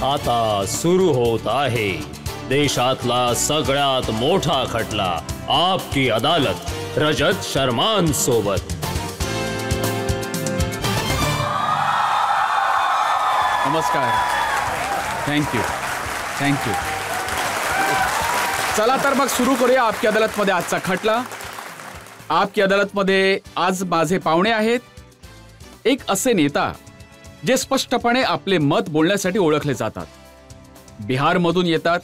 आता सुरू होत आहे देशातला सगळ्यात मोठा खटला आपकी अदालत रजत शर्मान सोबत। नमस्कार, थँक्यू थँक्यू। चला तर मग सुरू करूया आपकी अदालत मध्ये आजचा खटला। आपकी अदालत मध्ये आज माझे पाहुणे आहेत, एक असे नेता जे स्पष्टपणे आपले मत बोलण्यासाठी ओळखले जातात। बिहारमधून येतात,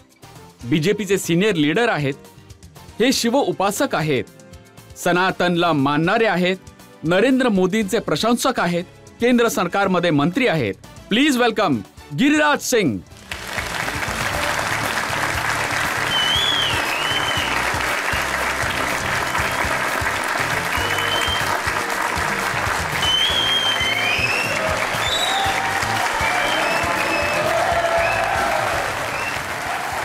बीजेपीचे सिनियर लीडर आहेत, हे शिव उपासक आहेत, सनातनला मानणारे आहेत, नरेंद्र मोदींचे प्रशंसक आहेत, केंद्र सरकारमध्ये मंत्री आहेत। Please welcome Giriraj Singh.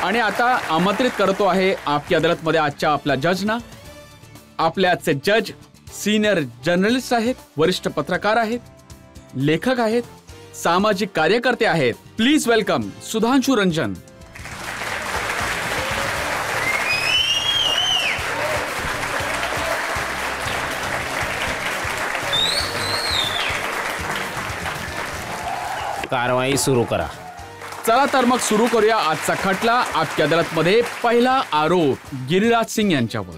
आणि आता आमंत्रित करतो आहे आपकी अदालत मध्ये आजच्या आपल्या जजना। आपले आजचे जज सीनियर जर्नलिस्ट आहेत, वरिष्ठ पत्रकार आहेत, लेखक आहेत, सामाजिक कार्यकर्ते आहेत। Please welcome Sudhanshu Ranjan. कारवाई सुरू करा। चला तर मग सुरू करूया आजचा खटला। आपकी अदालत मध्ये पहिला आरोप गिरिराज सिंग यांच्यावर।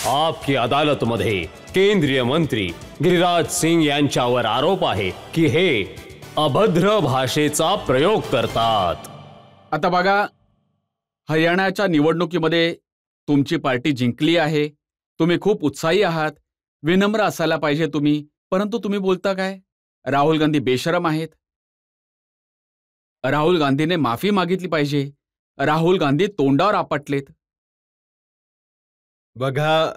आपकी अदालत मध्ये केंद्रीय मंत्री गिरिराज सिंग यांच्यावर आरोप आहे की हे अभद्र भाषेचा प्रयोग करतात। आता बघा, हरियाणाच्या निवडणुकीमध्ये तुमची पार्टी जिंकली आहे, तुम्ही खूप उत्साही आहात, विनम्र असायला पाहिजे तुम्ही, परंतु तुम्ही बोलता काय? राहुल गांधी बेशरम आहेत, राहुल गांधीने माफी मागितली पाहिजे, राहुल गांधी तोंडावर आपटलेत। बघा,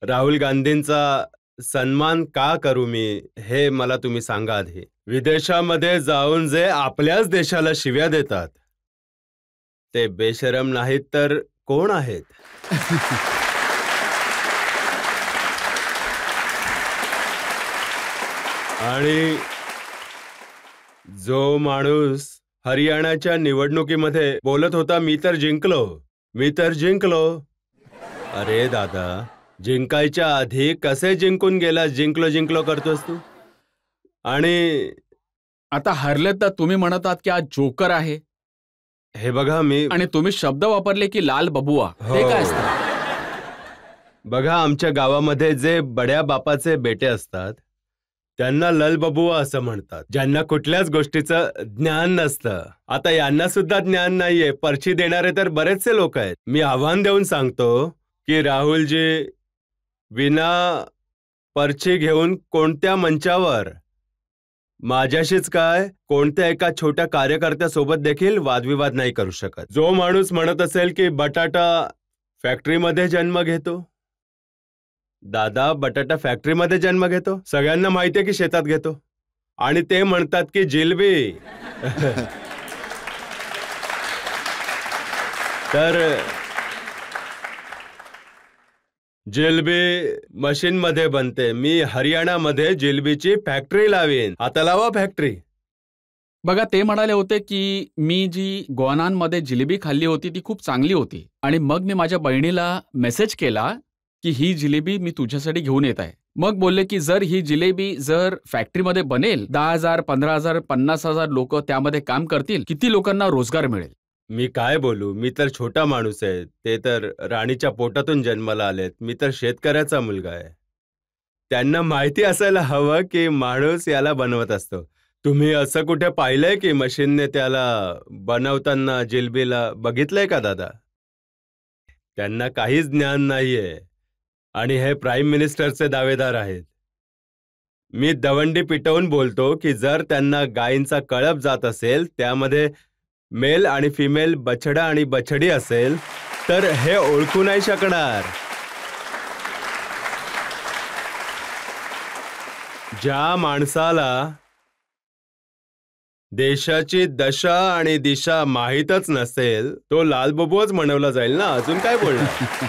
राहुल गांधींचा सन्मान का करू मी हे मला तुम्ही सांगा आधी। विदेशामध्ये जाऊन जे आपल्याच देशाला शिव्या देतात ते बेशरम नाहीत तर कोण आहेत? आणि जो माणूस हरियाणाच्या निवडणुकीमध्ये बोलत होता मी तर जिंकलो। अरे दादा, जिंकायच्या आधी कसे जिंकून गेला? जिंकलो करतोस तू। आणि आता हरले तर तुम्ही म्हणतात की आज जोकर आहे। हे बघा, मी आणि तुम्ही शब्द वापरले की लाल बबुआ, ते काय असतं? बघा, आमच्या गावामध्ये जे बड्या बापाचे बेटे असतात त्यांना लल बबुआ असं म्हणतात, ज्यांना कुठल्याच गोष्टीचं ज्ञान नसतं। आता यांना सुद्धा ज्ञान नाहीये, पर्ची देणारे तर बरेचसे लोक आहेत। मी आव्हान देऊन सांगतो की राहुलजी विना पर्ची घेऊन कोणत्या मंचावर, माझ्याशीच काय कोणत्या एका छोट्या कार्यकर्त्यासोबत देखील वादविवाद नाही करू शकत। जो माणूस म्हणत असेल की बटाटा फॅक्टरीमध्ये जन्म घेतो, दादा बटाटा फॅक्टरीमध्ये जन्म घेतो, सगळ्यांना माहितीये की शेतात घेतो। आणि ते म्हणतात की जिलबी तर जिलबी मशीन मध्ये बनते। मी हरियाणामध्ये जिलबीची फॅक्टरी लावीन। आता लावा फॅक्टरी। बघा, ते म्हणाले होते की मी जी गोवानांमध्ये जिलेबी खाल्ली होती ती खूप चांगली होती, आणि मग मी माझ्या बहिणीला मेसेज केला की ही जिलेबी मी तुझ्यासाठी घेऊन येत आहे। मग बोलले की जर ही जिलेबी जर फॅक्टरीमध्ये बनेल, 10,000, 15,000, 50,000 लोक त्यामध्ये काम करतील, किती लोकांना रोजगार मिळेल? मी काय बोलू, मी तर छोटा माणूस आहे, ते तर राणीच्या पोटातून जन्माला आलेत, मी तर शेतकऱ्याचा मुलगा आहे। त्यांना माहिती असायला हवं की माणूस याला बनवत असतो। तुम्ही असं कुठे पाहिलंय की मशीनने त्याला बनवताना जिलबीला बघितलंय का दादा? त्यांना काहीच ज्ञान नाहीये, आणि हे प्राईम मिनिस्टरचे दावेदार आहेत। मी दवंडी पिटवून बोलतो की जर त्यांना गायींचा कळप जात असेल, त्यामध्ये मेल आणि फिमेल, बछडा आणि बछडी असेल, तर हे ओळखू नाही शकणार। ज्या माणसाला देशाची दशा आणि दिशा माहीतच नसेल तो लालबबूच म्हणवला जाईल ना, अजून काय बोलणार?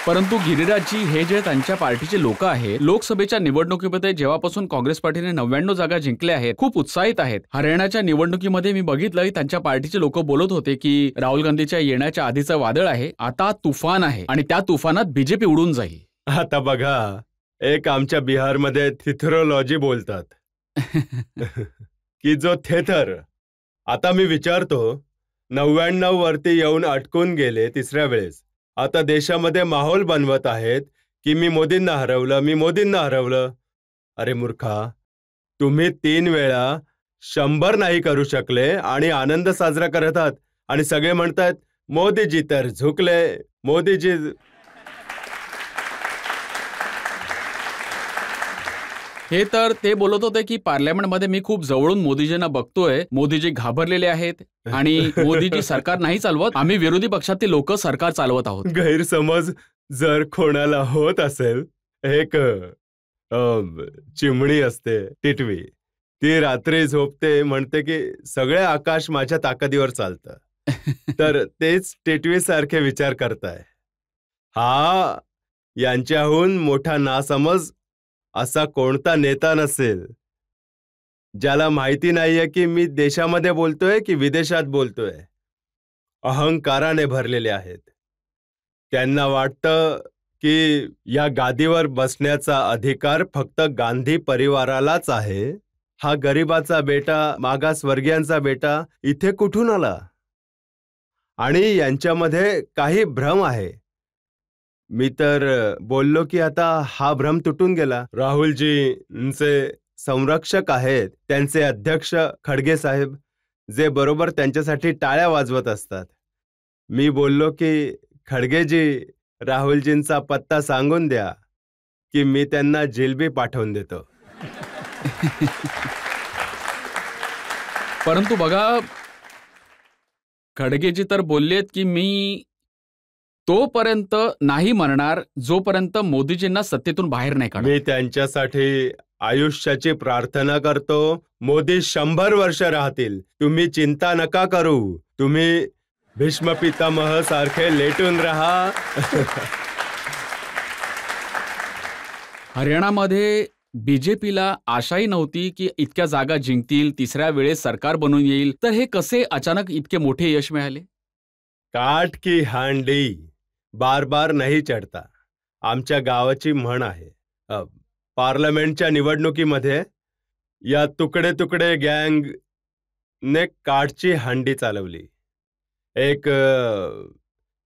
परंतु गिरिराजजी, हे जे त्यांच्या पार्टीचे लोक आहेत, लोकसभेच्या निवडणुकीमध्ये जेव्हापासून काँग्रेस पार्टीने 99 जागा जिंकल्या आहेत, खूप उत्साहित आहेत. हरियाणाच्या निवडणुकीमध्ये मी बघितलं की त्यांच्या पार्टीचे लोक बोलत होते की राहुल गांधीच्या येण्याच्या आधीचं वादळ आहे, आता तुफान आहे आणि त्या तुफानात बीजेपी उडून जाईल. आता बघा, एक आमच्या बिहारमध्ये थिथरोलॉजी बोलतात की जो थेथर. आता मी विचारतो, 99 वरती येऊन अटकून गेले तिसऱ्या वेळेस, आता देशामध्ये माहोल बनवत आहेत की मी मोदींना हरवलं. अरे मूर्खा, तुम्ही 3 वेळा 100 नाही करू शकले आणि आनंद साजरा करत आहात आणि सगळे म्हणतात मोदीजी तर झुकले, मोदीजी. हे तर ते बोलत होते की पार्लमेंटमध्ये मी खूप जवळून मोदीजींना बघतोय, मोदीजी घाबरलेले आहेत आणि मोदीजी सरकार नाही चालवत, आम्ही विरोधी पक्षातील लोक सरकार चालवत आहोत. गैरसमज जर कोणाला होत असेल, एक चिमणी असते टिटवी, ती रात्री झोपते, म्हणते की सगळे आकाश माझ्या ताकदीवर चालतं. तर तेच टिटवी सारखे विचार करताय. हा यांच्याहून मोठा नासमज असा कोणता नेता नसेल ज्याला माहिती नाहीये की मी देशामध्ये बोलतोय की विदेशात बोलतोय. अहंकाराने भरलेले आहेत. त्यांना वाटतं की या गादीवर बसण्याचा अधिकार फक्त गांधी परिवारालाच आहे. हा गरिबाचा बेटा, मागासवर्गीयांचा बेटा इथे कुठून आला? आणि यांच्यामध्ये काही भ्रम आहे. मी तर बोललो की आता हा भ्रम तुटून गेला. राहुलजींचे संरक्षक आहेत त्यांचे अध्यक्ष खडगे साहेब, जे बरोबर त्यांच्यासाठी टाळ्या वाजवत असतात. मी बोललो की खडगेजी, राहुलजींचा पत्ता सांगून द्या की मी त्यांना जिलबी पाठवून देतो. परंतु बघा, खडगेजी तर बोललेत की मी तोपर्यंत नाही म्हणणार जोपर्यंत मोदीजींना सत्तेतून बाहेर नाही काढणार. मी त्यांच्यासाठी आयुष्याची प्रार्थना करतो. मोदी 100 वर्ष राहतील. तुम्ही चिंता नका करू. तुम्ही भीष्म पितामह सारखे लेटून राहा. हरियाणामध्ये बीजेपीला आशाही नव्हती की इतक्या जागा जिंकतील, तिसऱ्या वेळेस सरकार बनून येईल, तर हे कसे अचानक इतके मोठे यश मिळाले? काठ की हांडी बार बार नाही चढता, आमच्या गावाची म्हण आहे. पार्लमेंटच्या निवडणुकीमध्ये या तुकडे तुकडे गँग ने काठची हांडी चालवली. एक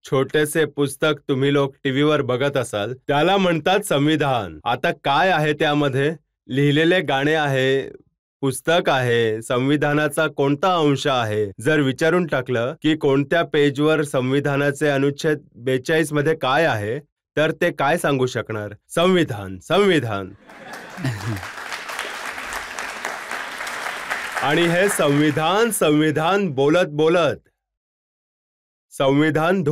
छोटेसे पुस्तक तुम्ही लोक टीव्हीवर बघत असाल, त्याला म्हणतात संविधान. आता काय आहे त्यामध्ये? लिहिलेले गाणे आहे, पुस्तक आहे, संविधानाचा कोणता अंश आहे. जर विचारून टाकलं की कोणत्या पेजवर संविधानाचे अनुच्छेद 42 मध्ये काय आहे, तर ते काय सांगू शकणार? संविधान, संविधान. आणि हे संविधान संविधान बोलत बोलत संविधान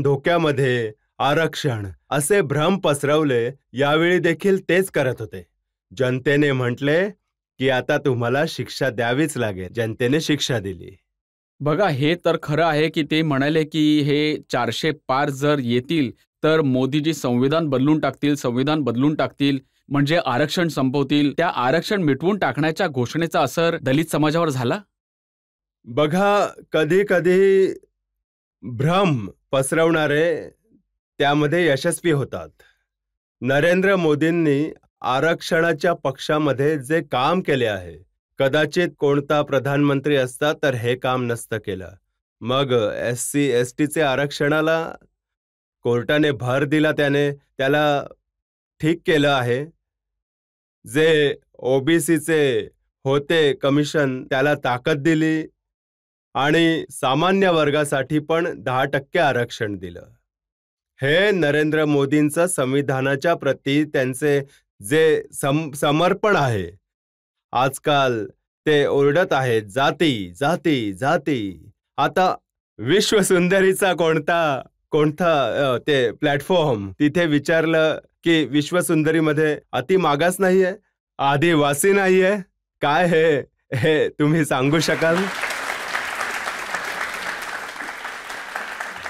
धोक्यामध्ये, आरक्षण असे भ्रम पसरवले. यावेळी देखील तेच करत होते. जनतेने म्हटले की आता तुम्हाला शिक्षा द्यावीच लागेल. जनतेने शिक्षा दिली. बघा, हे तर खरं आहे की ते म्हणाले की हे 400 पार जर येतील तर मोदीजी संविधान बदलून टाकतील, म्हणजे आरक्षण संपवतील. त्या आरक्षण मिटवून टाकण्याच्या घोषणेचा असर दलित समाजावर झाला. बघा, कधी कधी भ्रम पसरवणारे त्यामध्ये यशस्वी होतात. नरेंद्र मोदींनी आरक्षणाच्या पक्षामध्ये जे काम केले आहे, कदाचित कोणता प्रधानमंत्री असता तर हे काम नसतं केलं. मग SC STचे आरक्षणाला कोर्टाने भर दिला, त्याला ठीक केलं आहे. जे OBCचे होते कमिशन, त्याला ताकद दिली आणि सामान्य वर्गासाठी पण 10% आरक्षण दिलं. हे नरेंद्र मोदींचं संविधानाच्या प्रती त्यांचे जे समर्पण आहे. आजकाल ते ओरडत आहेत जाती जाती जाती. आता विश्वसुंदरीचा कोणता ते प्लॅटफॉर्म, तिथे विचारलं की विश्वसुंदरीमध्ये अति मागास नाहीये, आदिवासी नाहीये, काय हे तुम्ही सांगू शकाल?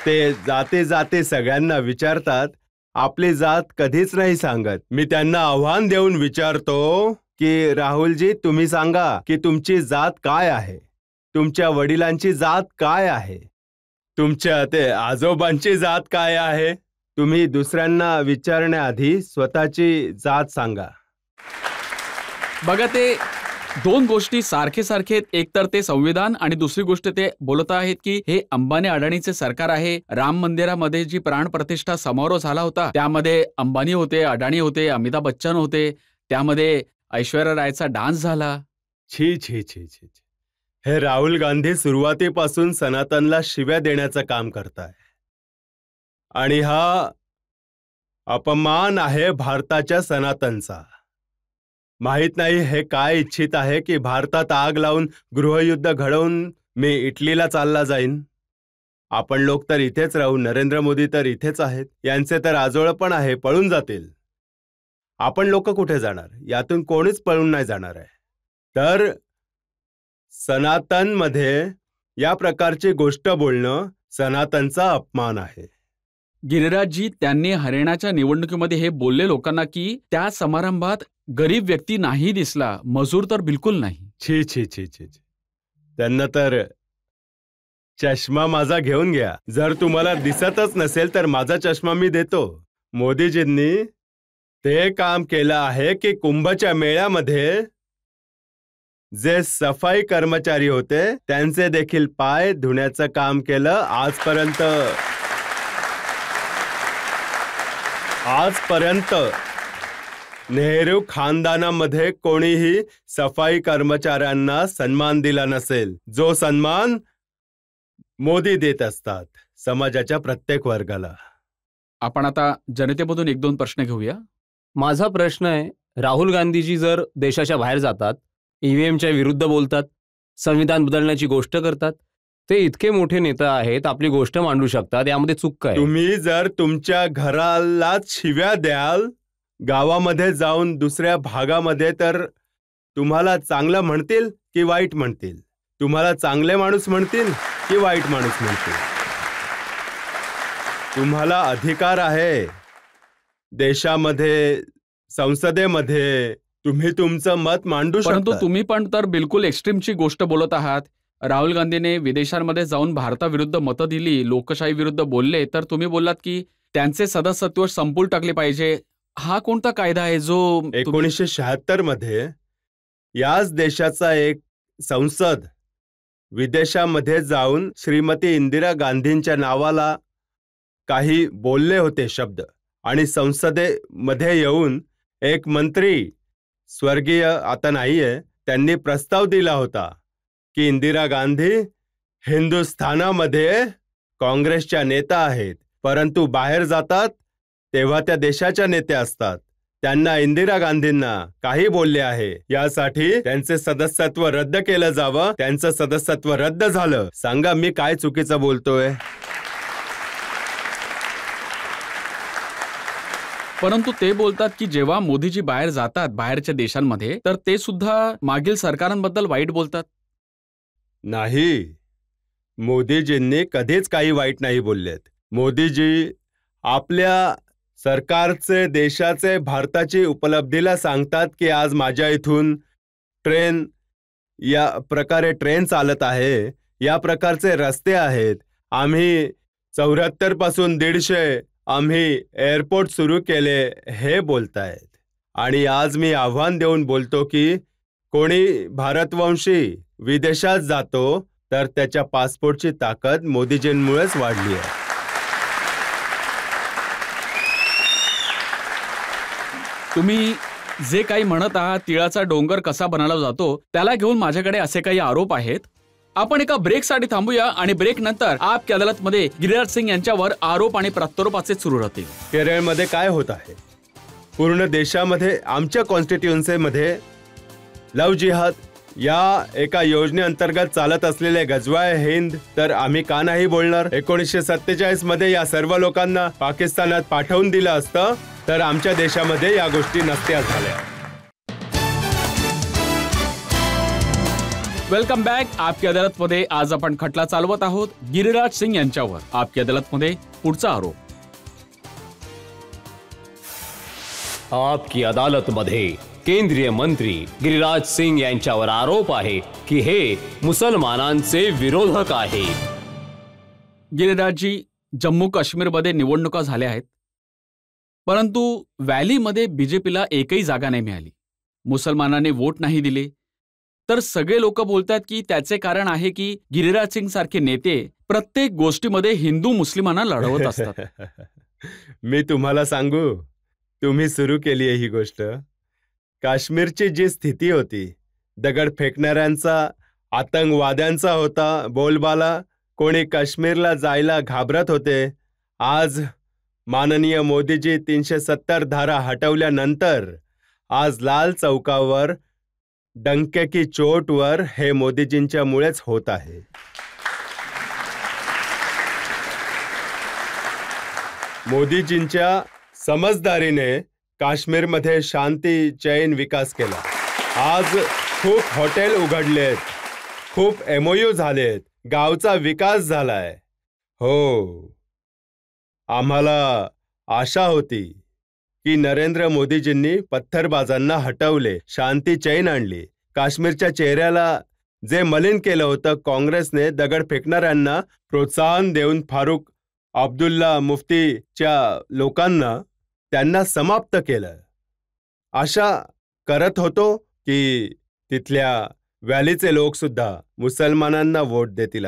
ते जाते जाते सगळ्यांना विचारतात, आपली जात कधीच नाही सांगत. मी त्यांना आव्हान देऊन विचारतो की राहुलजी, तुम्ही सांगा की तुमची जात काय आहे, तुमच्या वडिलांची जात काय आहे, तुमच्या ते आजोबांची जात काय आहे. तुम्ही दुसऱ्यांना विचारण्याआधी स्वतःची जात सांगा. बघा, ते दोन गोष्टी सारखे सारखे आहेत. एक तर ते संविधान आणि दुसरी गोष्ट ते बोलत आहेत की हे अंबानी अडाणीचे सरकार आहे. राम मंदिरामध्ये जी प्राणप्रतिष्ठा समारोह झाला होता त्यामध्ये अंबानी होते, अडाणी होते, अमिताभ बच्चन होते, त्यामध्ये ऐश्वर्या रायचा डान्स झाला. छी छी छी छी. हे राहुल गांधी सुरुवातीपासून सनातनला शिव्या देण्याचं काम करताय आणि हा अपमान आहे भारताच्या सनातनचा. माहित नाही हे काय इच्छित आहे की भारतात आग लावून गृहयुद्ध घडवून मी इटलीला चालला जाईन. आपण लोक तर इथेच राहू, नरेंद्र मोदी तर इथेच आहेत, यांचे तर आजोळ पण आहे, पळून जातील. आपण लोक कुठे जाणार? यातून कोणीच पळून नाही जाणार आहे. तर सनातनमध्ये या प्रकारची गोष्ट बोलणं सनातनचा अपमान आहे. गिरिराजजी, त्यांनी हरियाणाच्या निवडणुकीमध्ये हे बोलले लोकांना की त्या समारंभात गरीब व्यक्ती नाही दिसला, मजूर तर बिलकुल नाही. छी छी छी छी. त्यांना तर चष्मा माझा घेऊन घ्या. जर तुम्हाला दिसतच नसेल तर माझा चष्मा मी देतो. मोदीजींनी ते काम केलं आहे की कुंभच्या मेळ्यामध्ये जे सफाई कर्मचारी होते त्यांचे देखील पाय धुण्याचं काम केलं. आजपर्यंत नेहरू खानदानामध्ये कोणीही सफाई कर्मचाऱ्यांना सन्मान दिला नसेल, जो सन्मान मोदी देत असतात समाजाच्या प्रत्येक वर्गाला. आपण आता जनतेमधून एक दोन प्रश्न घेऊया. माझा प्रश्न आहे, राहुल गांधीजी जर देशाच्या बाहेर जातात, ईव्हीएमच्या विरुद्ध बोलतात, संविधान बदलण्याची गोष्ट करतात, ते इतके मोठे नेता आहेत, आपली गोष्ट मांडू शकतात, यामध्ये चूक काय? तुम्ही जर तुमच्या घरालाच शिव्या द्याल गावामध्ये जाऊन दुसऱ्या भागामध्ये, तर तुम्हाला चांगलं म्हणतील की वाईट म्हणतील? तुम्हाला चांगले माणूस म्हणतील की वाईट माणूस म्हणतील? तुम्हाला अधिकार आहे देशामध्ये, संसदेमध्ये तुम्ही तुमचं मत मांडू शकता. परंतु तुम्ही पण तर बिलकुल एक्स्ट्रीमची गोष्ट बोलत आहात. राहुल गांधीने विदेशांमध्ये जाऊन भारताविरुद्ध मतं दिली, लोकशाही विरुद्ध बोलले, तर तुम्ही बोललात की त्यांचे सदस्यत्व संपून टाकले पाहिजे. हा कोणता कायदा आहे जो 1976 मध्ये याच देशाचा एक संसद विदेशामध्ये जाऊन श्रीमती इंदिरा गांधींच्या नावाला काही बोलले होते शब्द, आणि संसदेमध्ये येऊन एक मंत्री, स्वर्गीय आता नाहीये, त्यांनी प्रस्ताव दिला होता की इंदिरा गांधी हिंदुस्थानामध्ये काँग्रेसच्या नेता आहेत, परंतु बाहेर जातात तेव्हा त्या देशाच्या नेत्या असतात. त्यांना इंदिरा गांधींना काही बोलले आहे यासाठी त्यांचे सदस्यत्व रद्द केलं जावं. त्यांचं सदस्यत्व रद्द झालं. सांगा मी काय चुकीचं बोलतोय? परंतु ते बोलतात की जेव्हा मोदीजी बाहेर जातात बाहेरच्या देशांमध्ये, तर ते सुद्धा मागील सरकारांबद्दल वाईट बोलतात. नाही, मोदीजींनी कधीच काही वाईट नाही बोललेत. मोदीजी आपल्या सरकारचे, देशाचे, भारताची उपलब्धीला सांगतात की आज माझ्या इथून ट्रेन, या प्रकारे ट्रेन चालत आहे, या प्रकारचे रस्ते आहेत, आम्ही 74 पासून 150 आम्ही एअरपोर्ट सुरू केले, हे बोलतायत. आणि आज मी आव्हान देऊन बोलतो की कोणी भारतवंशी विदेशात जातो तर त्याच्या पासपोर्टची ताकद मोदीजींमुळेच वाढली आहे. तुम्ही जे काही म्हणत आहात, तिळाचा डोंगर कसा बनवला जातो, त्याला घेऊन माझ्याकडे असे काही आरोप आहेत. आपण एका ब्रेकसाठी थांबूया आणि ब्रेक नंतर आपकी अदालतमध्ये गिरिराज सिंग यांच्यावर आरोप आणि प्रत्यारोपाचे सुरू राहतील. केरळमध्ये काय होत आहे? पूर्ण देशामध्ये, आमच्या कॉन्स्टिट्युएन्सीमध्ये लव जिहाद या एका योजनेअंतर्गत चालत असलेले गजवाय हिंद, तर आम्ही का नाही बोलणार? 1947 मध्ये या सर्व लोकांना पाकिस्तानात पाठवून दिलं असतं तर आमच्या देशामध्ये या गोष्टी नसत्या झाल्या. Welcome back. आपकी अदालत मध्ये आज आपण खटला चालवत आहोत गिरिराज सिंग यांच्यावर. आपकी अदालत मध्ये पुढचा आरोप. आपकी अदालतमध्ये केंद्रीय मंत्री गिरिराज सिंग यांच्यावर आरोप आहे की हे मुसलमानांचे विरोधक आहेत. गिरिराजजी, जम्मू काश्मीरमध्ये निवडणुका झाल्या आहेत, परंतु व्हॅलीमध्ये बीजेपीला एकही जागा नाही मिळाली. मुसलमानांनी वोट नाही दिले. तर सगळे लोक बोलतात की त्याचे कारण आहे की गिरिराज सिंग सारखे नेते प्रत्येक गोष्टीमध्ये हिंदू मुस्लिमांना लढवत असतात. मी तुम्हाला सांगू, तुम्ही सुरू केली आहे ही गोष्ट. काश्मीरची जी स्थिती होती, दगड फेकणाऱ्यांचा, आतंकवाद्यांचा होता बोलबाला, कोणी काश्मीरला जायला घाबरत होते. आज माननीय मोदीजी 370 धारा हटवल्यानंतर आज लाल चौकावर डंके की चोटवर हे मोदीजींच्यामुळेच होत आहे. मोदीजींच्या समजदारीने काश्मीरमध्ये शांती चैन विकास केला. आज खूप हॉटेल उघडलेत, खूप MOU झालेत, गावचा विकास झालाय. हो, आम्हाला आशा होती की नरेंद्र मोदीजींनी पत्थरबाजांना हटवले, शांती चैन आणली. काश्मीरच्या चेहऱ्याला जे मलिन केलं होतं काँग्रेसने दगड फेकणाऱ्यांना प्रोत्साहन देऊन फारुख अब्दुल्ला मुफ्तीच्या लोकांना त्यांना समाप्त केलं. आशा करत होतो की तिथल्या व्हॅलीचे लोक सुद्धा मुसलमानांना वोट देतील.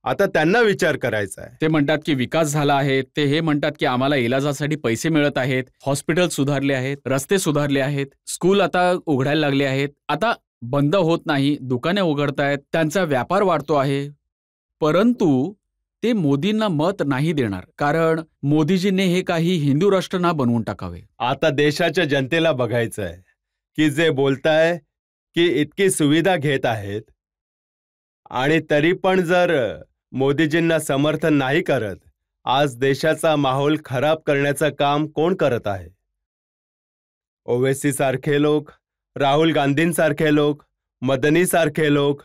आता त्यांना विचार करायचा आहे. ते म्हणतात की विकास झाला आहे. ते हे म्हणतात की आम्हाला इलाजासाठी पैसे मिळत आहेत, हॉस्पिटल सुधारले आहेत, रस्ते सुधारले आहेत, स्कूल आता उघडायला लागले आहेत, आता बंद होत नाही, दुकाने उघडतायत, त्यांचा व्यापार वाढतो आहे. परंतु ते मोदींना मत नाही देणार, कारण मोदीजींनी हे काही हिंदू राष्ट्र ना बनवून टाकावे. आता देशाच्या जनतेला बघायचं आहे की जे बोलताय की इतकी सुविधा घेत आहेत आणि तरी पण जर मोदीजींना समर्थन नाही करत, आज देशाचा माहोल खराब करण्याचं काम कोण करत आहे? ओवेसी सारखे लोक, राहुल गांधींसारखे लोक, मदनी सारखे लोक,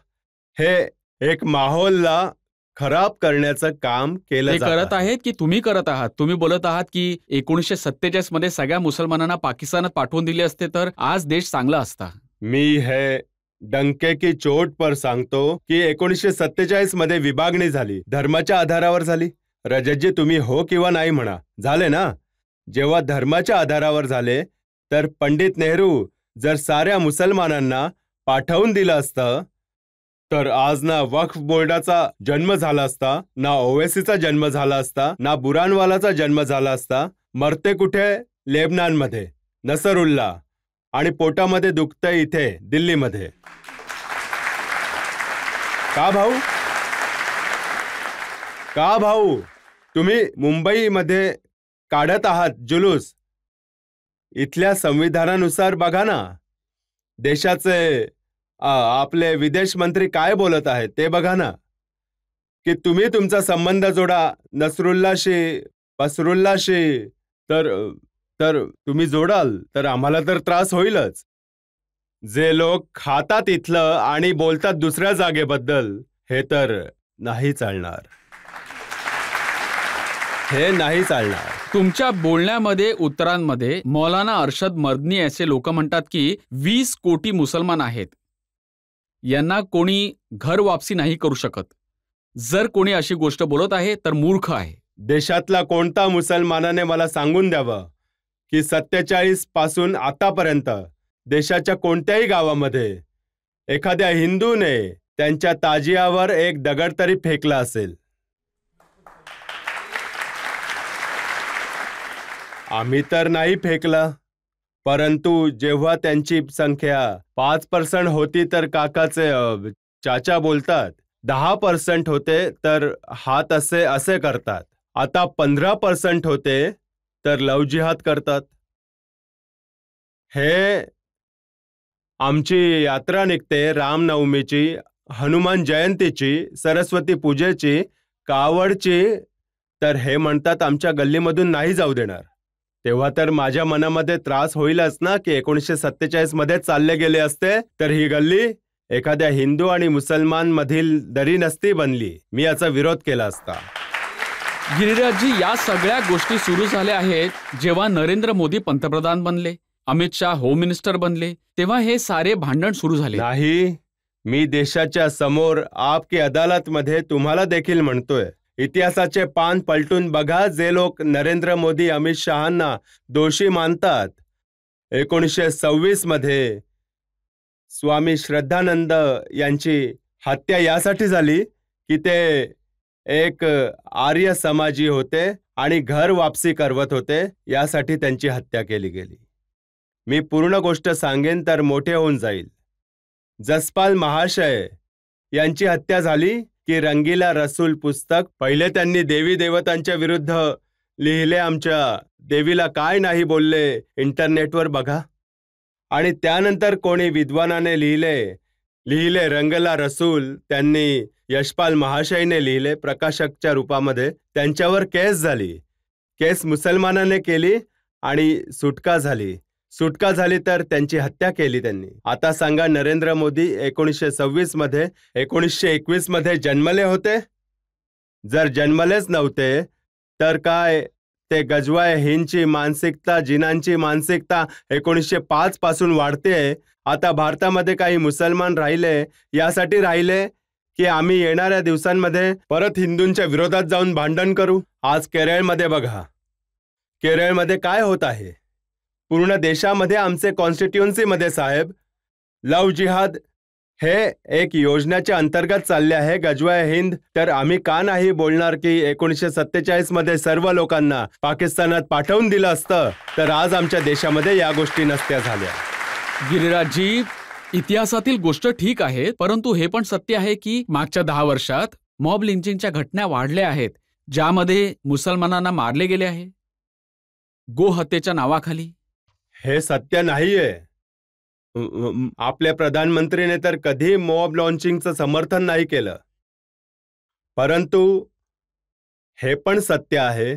हे एक माहोलला खराब करण्याचं काम केलं ते करत आहेत की तुम्ही करत आहात? तुम्ही बोलत आहात की 1947 मध्ये सगळ्या मुसलमानांना पाकिस्तानात पाठवून दिले असते तर आज देश चांगला असता. मी हे डंके की चोट पर सांगतो की 1947 मध्ये विभागणी झाली, धर्माच्या आधारावर झाली. रजतजी, तुम्ही हो किंवा नाही म्हणा, झाले ना. जेव्हा धर्माच्या आधारावर झाले तर पंडित नेहरू जर साऱ्या मुसलमानांना पाठवून दिलं असतं तर आज ना वक्फ बोर्डाचा जन्म झाला असता, ना ओवेसीचा जन्म झाला असता, ना बुरानवालाचा जन्म झाला असता. मरते कुठे? लेबनानमध्ये नसरुल्ला, आणि पोटामध्ये दुखतंय इथे दिल्लीमध्ये. का भाऊ? का भाऊ? तुम्ही मुंबईमध्ये काढत आहात जुलूस. इथल्या संविधानानुसार बघा ना, देशाचे आपले विदेश मंत्री काय बोलत आहेत ते बघा ना, की तुम्ही तुमचा संबंध जोडा नसरुल्लाशी, बसरुल्लाशी. तर तुम्ही जोडाल तर आम्हाला तर त्रास होईलच. जे लोक खातात इथलं आणि बोलतात दुसऱ्या जागेबद्दल, हे तर नाही चालणार. हे नाही चालणार. तुमच्या बोलण्यामध्ये, उत्तरांमध्ये मौलाना अरशद मर्दनी असे लोक म्हणतात की 20 कोटी मुसलमान आहेत, यांना कोणी घर वापसी नाही करू शकत. जर कोणी अशी गोष्ट बोलत आहे तर मूर्ख आहे. देशातला कोणता मुसलमानाने मला सांगून द्यावं की 47 पासून आतापर्यंत देशाच्या कोणत्याही गावामध्ये एखाद्या हिंदूने त्यांच्या ताजियावर एक दगड तरी फेकला असेल? आम्ही तर नाही फेकला, परंतु जेव्हा त्यांची संख्या 5% होती तर काकाचे चाचा बोलतात 10% होते तर हात असे करतात. आता 15% होते तर लव जिहाद करतात. हे आमची यात्रा निघते रामनवमीची, हनुमान जयंतीची, सरस्वती पूजेची, कावडची, तर हे म्हणतात आमच्या गल्लीमधून नाही जाऊ देणार. तेव्हा तर माझ्या मनामध्ये त्रास होईलच ना की 1947 मध्ये चालले गेले असते तर ही गल्ली एखाद्या हिंदू आणि मुसलमान मधील दरी नसती बनली, मी याचा विरोध केला असता. गिरिराजजी, या सगळ्या गोष्टी सुरू झाल्या आहेत जेव्हा नरेंद्र मोदी पंतप्रधान बनले, अमित शाह होम मिनिस्टर बनले, तेव्हा हे सारे भांडण सुरू झाले. नाही, मी देशाच्या समोर आपकी अदालत मध्ये तुम्हाला देखील म्हणतोय, इतिहासाचे पान पलटून बघा. जे लोक नरेंद्र मोदी अमित शहांना दोषी मानतात, 1926 मध्ये स्वामी श्रद्धानंद यांची हत्या यासाठी झाली की ते एक आर्य समाजी होते आणि घर वापसी करवत होते, यासाठी त्यांची हत्या केली गेली. मी पूर्ण गोष्ट सांगेन तर मोठे होऊन जाईल. जसपाल महाशय यांची हत्या झाली की रंगीला रसूल पुस्तक पहिले त्यांनी देवी देवतांच्या विरुद्ध लिहिले, आमच्या देवीला काय नाही बोलले, इंटरनेटवर बघा. आणि त्यानंतर कोणी विद्वानाने लिहिले रंगला रसूल, त्यांनी यशपाल महाशयने लिहिले प्रकाशकच्या रूपामध्ये. त्यांच्यावर केस झाली, केस मुसलमानाने केली आणि सुटका झाली तर त्यांची हत्या केली त्यांनी. आता सांगा, नरेंद्र मोदी 1926 मध्ये 1921 मध्ये जन्मले होते? जर जन्मलेच नव्हते तर काय ते गजवाय हिंदची मानसिकता, जिनांची मानसिकता 1905 पासून वाढते. आता भारतामध्ये काही मुसलमान राहिले यासाठी राहिले की आम्ही येणाऱ्या दिवसांमध्ये परत हिंदूंच्या विरोधात जाऊन भांडण करू. आज केरळमध्ये बघा, केरळमध्ये काय होत आहे. पूर्ण देशामध्ये आमचे कॉन्स्टिट्युएन्सीमध्ये साहेब लव जिहाद हे एक योजनेच्या अंतर्गत चालले आहे, गजवाय हिंद. तर आम्ही का नाही बोलणार की 1947 मध्ये सर्व लोकांना पाकिस्तानात पाठवून दिलं असतं तर आज आमच्या देशामध्ये या गोष्टी नसत्या झाल्या. गिरिराजजी, इतिहासातील गोष्ट ठीक आहे, परंतु हे पण सत्य आहे की मागच्या 10 वर्षात मॉब लिंचिंगच्या घटना वाढल्या आहेत, ज्यामध्ये मुसलमानांना मारले गेले आहे गो हत्येच्या नावाखाली. हे सत्य नाहीये. आपल्या प्रधानमंत्रीने तर कधी मॉब लॉन्चिंगचं समर्थन नाही केलं. परंतु हे पण सत्य आहे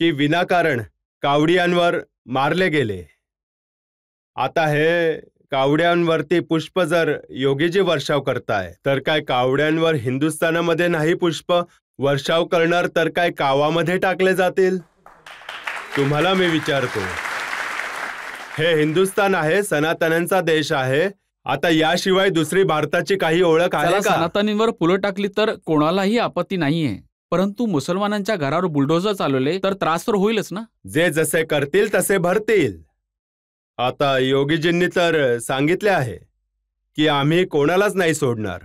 की विनाकारण कावडियांवर मारले गेले. आता हे कावड्यांवरती पुष्प जर योगीजी वर्षाव करताय तर काय कावड्यांवर हिंदुस्थानामध्ये नाही पुष्प वर्षाव करणार तर काय कावामध्ये टाकले जातील? तुम्हाला मी विचारतो, हे हिंदुस्थान आहे, सनातनांचा देश आहे. आता याशिवाय दुसरी भारताची काही ओळख आहे का? सनातनींवर फुलं टाकली तर कोणालाही आपत्ती नाहीये, परंतु मुसलमानांच्या घरावर बुलडोझर चालवले तर त्रास तर होईलच ना. जे जसे करतील तसे भरतील. आता योगीजींनी तर सांगितले आहे की आम्ही कोणालाच नाही सोडणार.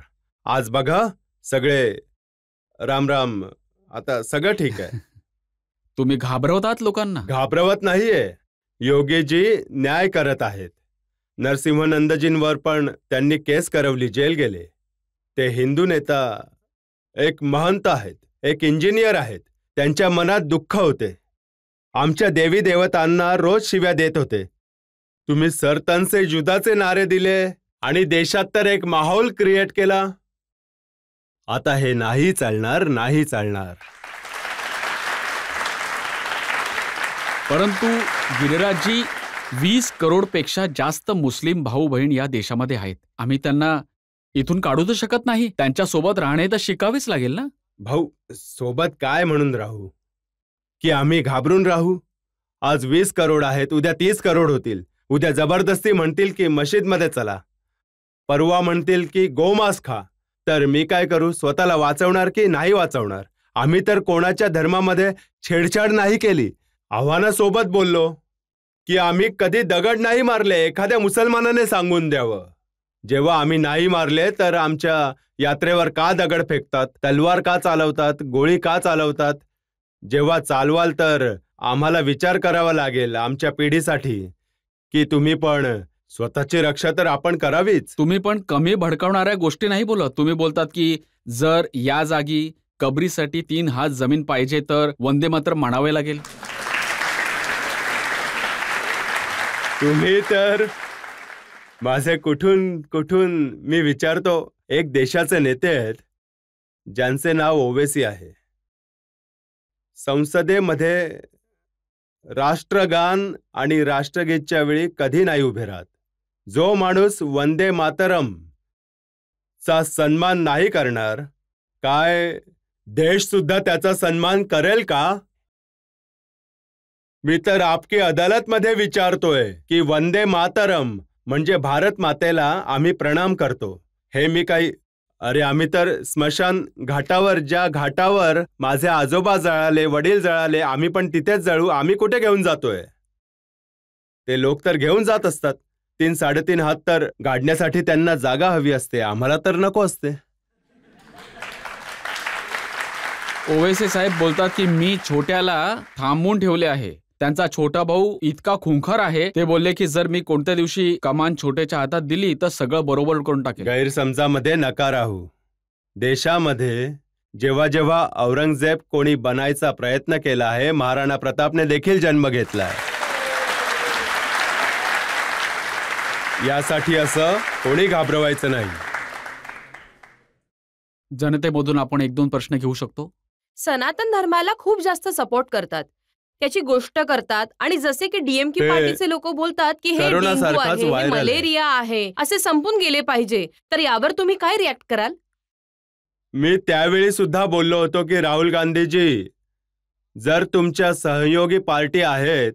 आज बघा, सगळे राम राम, आता सगळं ठीक आहे. तुम्ही घाबरवतात लोकांना. घाबरवत नाहीये, योगीजी न्याय करत आहेत. नरसिंहनंदजींवर पण त्यांनी केस करवली, जेल गेले. ते हिंदू नेता, एक महंत आहेत, एक इंजिनियर आहेत. त्यांच्या मनात दुःख होते. आमच्या देवी देवतांना रोज शिव्या देत होते. तुम्ही सरतनसे जुदाचे नारे दिले आणि देशात तर एक माहोल क्रिएट केला. आता हे नाही चालणार, नाही चालणार. परंतु गिरिराजजी, 20 करोडपेक्षा जास्त मुस्लिम भाऊ बहीण या देशामध्ये आहेत. आम्ही त्यांना इथून काढू तर शकत नाही. त्यांच्या सोबत राहणे तर शिकावेच लागेल ना. भाऊ, सोबत काय म्हणून राहू? की आम्ही घाबरून राहू? आज 20 करोड आहेत, उद्या 30 करोड होतील. उद्या जबरदस्ती म्हणतील की मशीदमध्ये चला, परवा म्हणतील की गोमांस खा. तर मी काय करू? स्वतःला वाचवणार की नाही वाचवणार? आम्ही तर कोणाच्या धर्मामध्ये छेडछाड नाही केली. आव्हानासोबत बोललो की आम्ही कधी दगड नाही मारले. एखाद्या मुसलमानाने सांगून द्यावं. जेव्हा आम्ही नाही मारले तर आमच्या यात्रेवर का दगड फेकतात? तलवार का चालवतात? गोळी का चालवतात? जेव्हा चालवाल तर आम्हाला विचार करावा लागेल आमच्या पिढीसाठी की तुम्ही पण स्वतःची रक्षा तर आपण करावीच. तुम्ही पण कमी भडकावणाऱ्या गोष्टी नाही बोलत. तुम्ही बोलतात की जर या जागी कबरीसाठी 3 हात जमीन पाहिजे तर वंदे मातरम म्हणावे लागेल. तुम्ही तर माझे कुठून मी विचारतो, एक देशाचे नेते आहेत ज्यांचे नाव ओवेसी आहे. संसदेमध्ये राष्ट्रगान आणि राष्ट्रगीतच्या वेळी कधी नाही उभे राहत. जो माणूस वंदे मातरम चा सन्मान नाही करणार, काय देश सुद्धा त्याचा सन्मान करेल का? मी तर आपकी अदालत मध्ये विचारतोय की वंदे मातरम म्हणजे भारत मातेला आम्ही प्रणाम करतो, हे मी काही अरे आम्ही तर स्मशान घाटावर, ज्या घाटावर माझे आजोबा जळाले, वडील जळाले, आम्ही पण तिथेच जळू. आम्ही कुठे घेऊन जातोय? ते लोक तर घेऊन जात असतात. 3-3.5 हात तर गाडण्यासाठी त्यांना जागा हवी असते, आम्हाला तर नको असते. ओवेसी साहेब बोलतात की मी छोट्याला थांबवून ठेवले आहे. त्यांचा छोटा भाऊ इतका खुंखार आहे, ते बोलले की जर मी कोणत्या दिवशी कमान छोट्याच्या हातात दिली तर सगळं बरोबर करून टाकेल. गैरसमजामध्ये नका राहू. देशामध्ये जेव्हा जेव्हा औरंगजेब कोणी बनायचा प्रयत्न केला आहे, महाराणा प्रतापने देखील जन्म घेतलाय. यासाठी असं कोणी घाबरवायचं नाही. जनतेमधून आपण 1-2 प्रश्न घेऊ शकतो. सनातन धर्माला खूप जास्त सपोर्ट करतात, त्याची गोष्ट करतात आणि जसे की डीएमके ते पार्टीचे लोक बोलतात की हे डेंगू करोनासारखाच आहे, हे व्हायरल आहे. मलेरिया आहे, असे संपून गेले पाहिजे. तर यावर तुम्ही काय रिॲक्ट कराल? मी त्यावेळी सुद्धा बोललो होतो की राहुल गांधीजी, जर तुमच्या सहयोगी पार्टी आहेत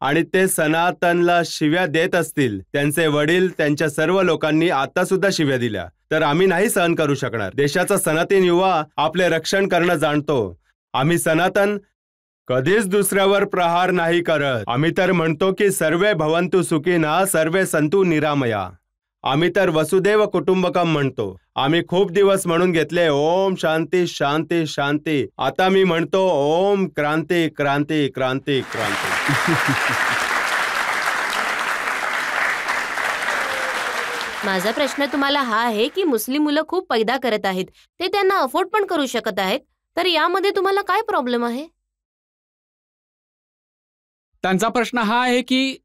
आणि ते सनातनला शिव्या देत असतील, त्यांचे वडील, त्यांच्या सर्व लोकांनी आता सुद्धा शिव्या दिल्या, तर आम्ही नाही सहन करू शकणार. देशाचा सनातन युवा आपले रक्षण करणं जाणतो. आम्ही सनातन कधीच दुसऱ्यावर प्रहार नाही करत. आम्ही तर म्हणतो की सर्वे भवंतु सुखिनः, सर्वे संतु निरामया. आम्ही तर वसुदेव कुटुंबकम म्हणतो. आम्ही खूप दिवस म्हणून घेतले ओम शांती शांती शांती. आता मी म्हणतो ओम क्रांती क्रांती क्रांती क्रांती. माझा प्रश्न तुम्हाला हा आहे की मुस्लिम मुलं खूप पैदा करत आहेत, ते त्यांना अफोर्ड पण करू शकत आहेत, तर यामध्ये तुम्हाला काय प्रॉब्लेम आहे? त्यांचा प्रश्न हा आहे की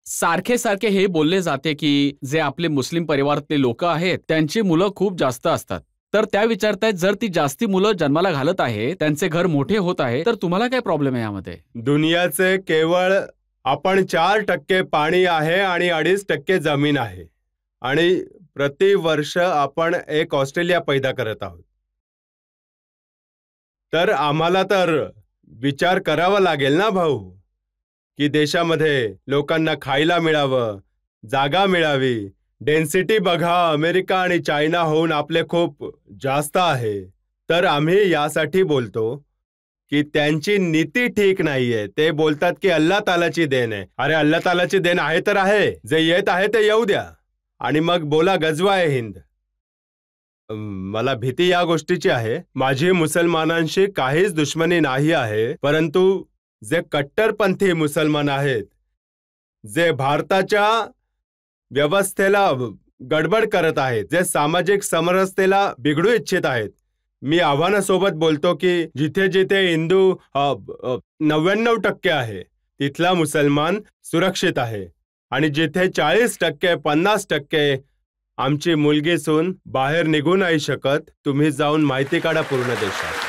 सारखे सारखे हे बोलले जाते की जे आपले मुस्लिम परिवारातले लोक आहेत त्यांची मुलं खूप जास्त असतात, तर त्या विचारतायत जर ती जास्ती मुलं जन्माला घालत आहे, त्यांचे घर मोठे होत आहे, तर तुम्हाला काय प्रॉब्लेम आहे यामध्ये? दुनियाचे केवळ आपण 4% पाणी आहे आणि 2.5% जमीन आहे, आणि प्रतिवर्ष आपण एक ऑस्ट्रेलिया पैदा करत आहोत. तर आम्हाला तर विचार करावा लागेल ना भाऊ, की देशामध्ये लोकांना खायला मिळावं, जागा मिळावी. डेन्सिटी बघा, अमेरिका आणि चायना होऊन आपले खूप जास्त आहे. तर आम्ही यासाठी बोलतो की त्यांची नीती ठीक नाहीये. ते बोलतात की अल्लाह तालाची देण आहे. अरे अल्लाह तालाची देण आहे तर आहे, जे येत आहे ते येऊ द्या आणि मग बोला गजवाए हिंद. मला भीती या गोष्टीची आहे. माझी मुसलमानांशी काहीच दुश्मनी नाही आहे, परंतु जे कट्टरपंथी मुसलमान आहेत, जे भारताच्या व्यवस्थेला गडबड करत आहेत, जे सामाजिक समरसतेला बिघडू इच्छित आहेत, मी आव्हानासोबत बोलतो की जिथे जिथे हिंदू 99% आहे, तिथला मुसलमान सुरक्षित आहे, आणि जिथे 40%, 50% आमची मुलगी सून बाहेर निघू नाही शकत, तुम्ही जाऊन माहिती काढा पूर्ण देशात.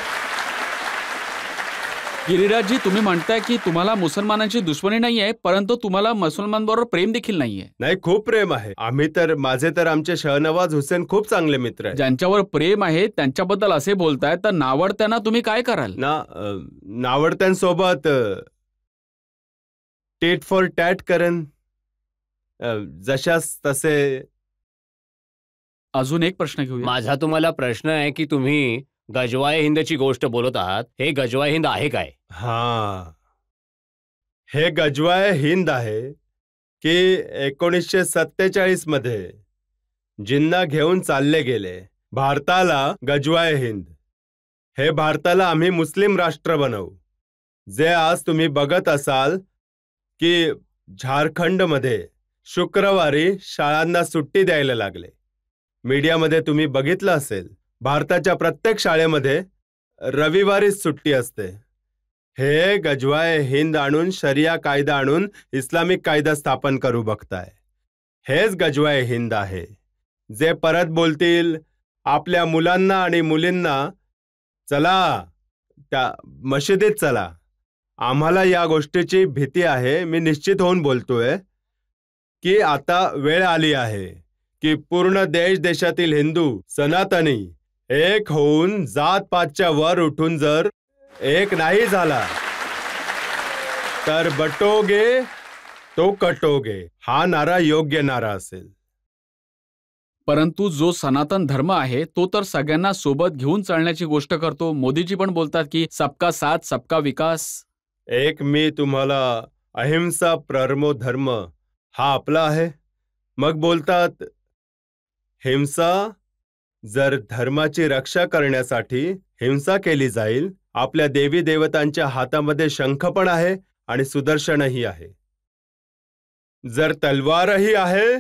गिरिराजजी, तुम्ही म्हणताय की तुम्हाला मुसलमानांची दुश्मनी नाहीये, परंतु तुम्हाला मुसलमानबरोबर प्रेम देखील नाहीये. नाही, खूप प्रेम आहे. माझे तर आमचे शहनवाज हुसेन खूप चांगले मित्र आहेत. ज्यांच्यावर प्रेम आहे त्यांच्याबद्दल असे बोलताय, तर नावडत्यांना तुम्ही काय कराल? नावडत्यांसोबत टेट फॉर टॅट करेन, जशास तसे. अजून एक प्रश्न घेऊया. माझा तुम्हाला प्रश्न आहे की तुम्ही गजवाए हिंदची गोष्ट बोलत आहात, हे गजवाए हिंद आहे काय? हे गजवाए हिंद आहे की 1947 मध्ये जिन्ना घेऊन चालले गेले भारताला गजवाए हिंद. हे भारताला आम्ही मुस्लिम राष्ट्र बनवू. जे आज तुम्ही बघत असाल की झारखंडमध्ये शुक्रवारी शाळांना सुट्टी द्यायला लागले. मीडियामध्ये तुम्ही बघितलं असेल, भारताच्या प्रत्येक शाळेमध्ये रविवारीच सुट्टी असते. हे गजवाए हिंद आणून, शरिया कायदा आणून इस्लामिक कायदा स्थापन करू बघताय. हेच गजवाए हिंद आहे. जे परत बोलतील आपल्या मुलांना आणि मुलींना, चला त्या मशिदीत चला. आम्हाला या गोष्टीची भीती आहे. मी निश्चित होऊन बोलतोय की आता वेळ आली आहे की पूर्ण देशातील हिंदू सनातनी एक होऊन जात-पातच्या वर उठून जर एक नाही झाला तर बटोगे तो कटोगे हा नारा योग्य नारा असेल. परंतु जो सनातन धर्म आहे तो तर सगळ्यांना सोबत घेऊन चालण्याची गोष्ट करतो. मोदीजी पण बोलतात की सबका साथ सबका विकास. एक मी तुम्हाला अहिंसा परमो धर्म हा आपला आहे. मग बोलतात हिंसा जर धर्माची रक्षा करण्यासाठी हिंसा केली जाईल. आपल्या देवी देवतांच्या हातामध्ये शंख पण आहे आणि सुदर्शनही आहे. जर तलवारही आहे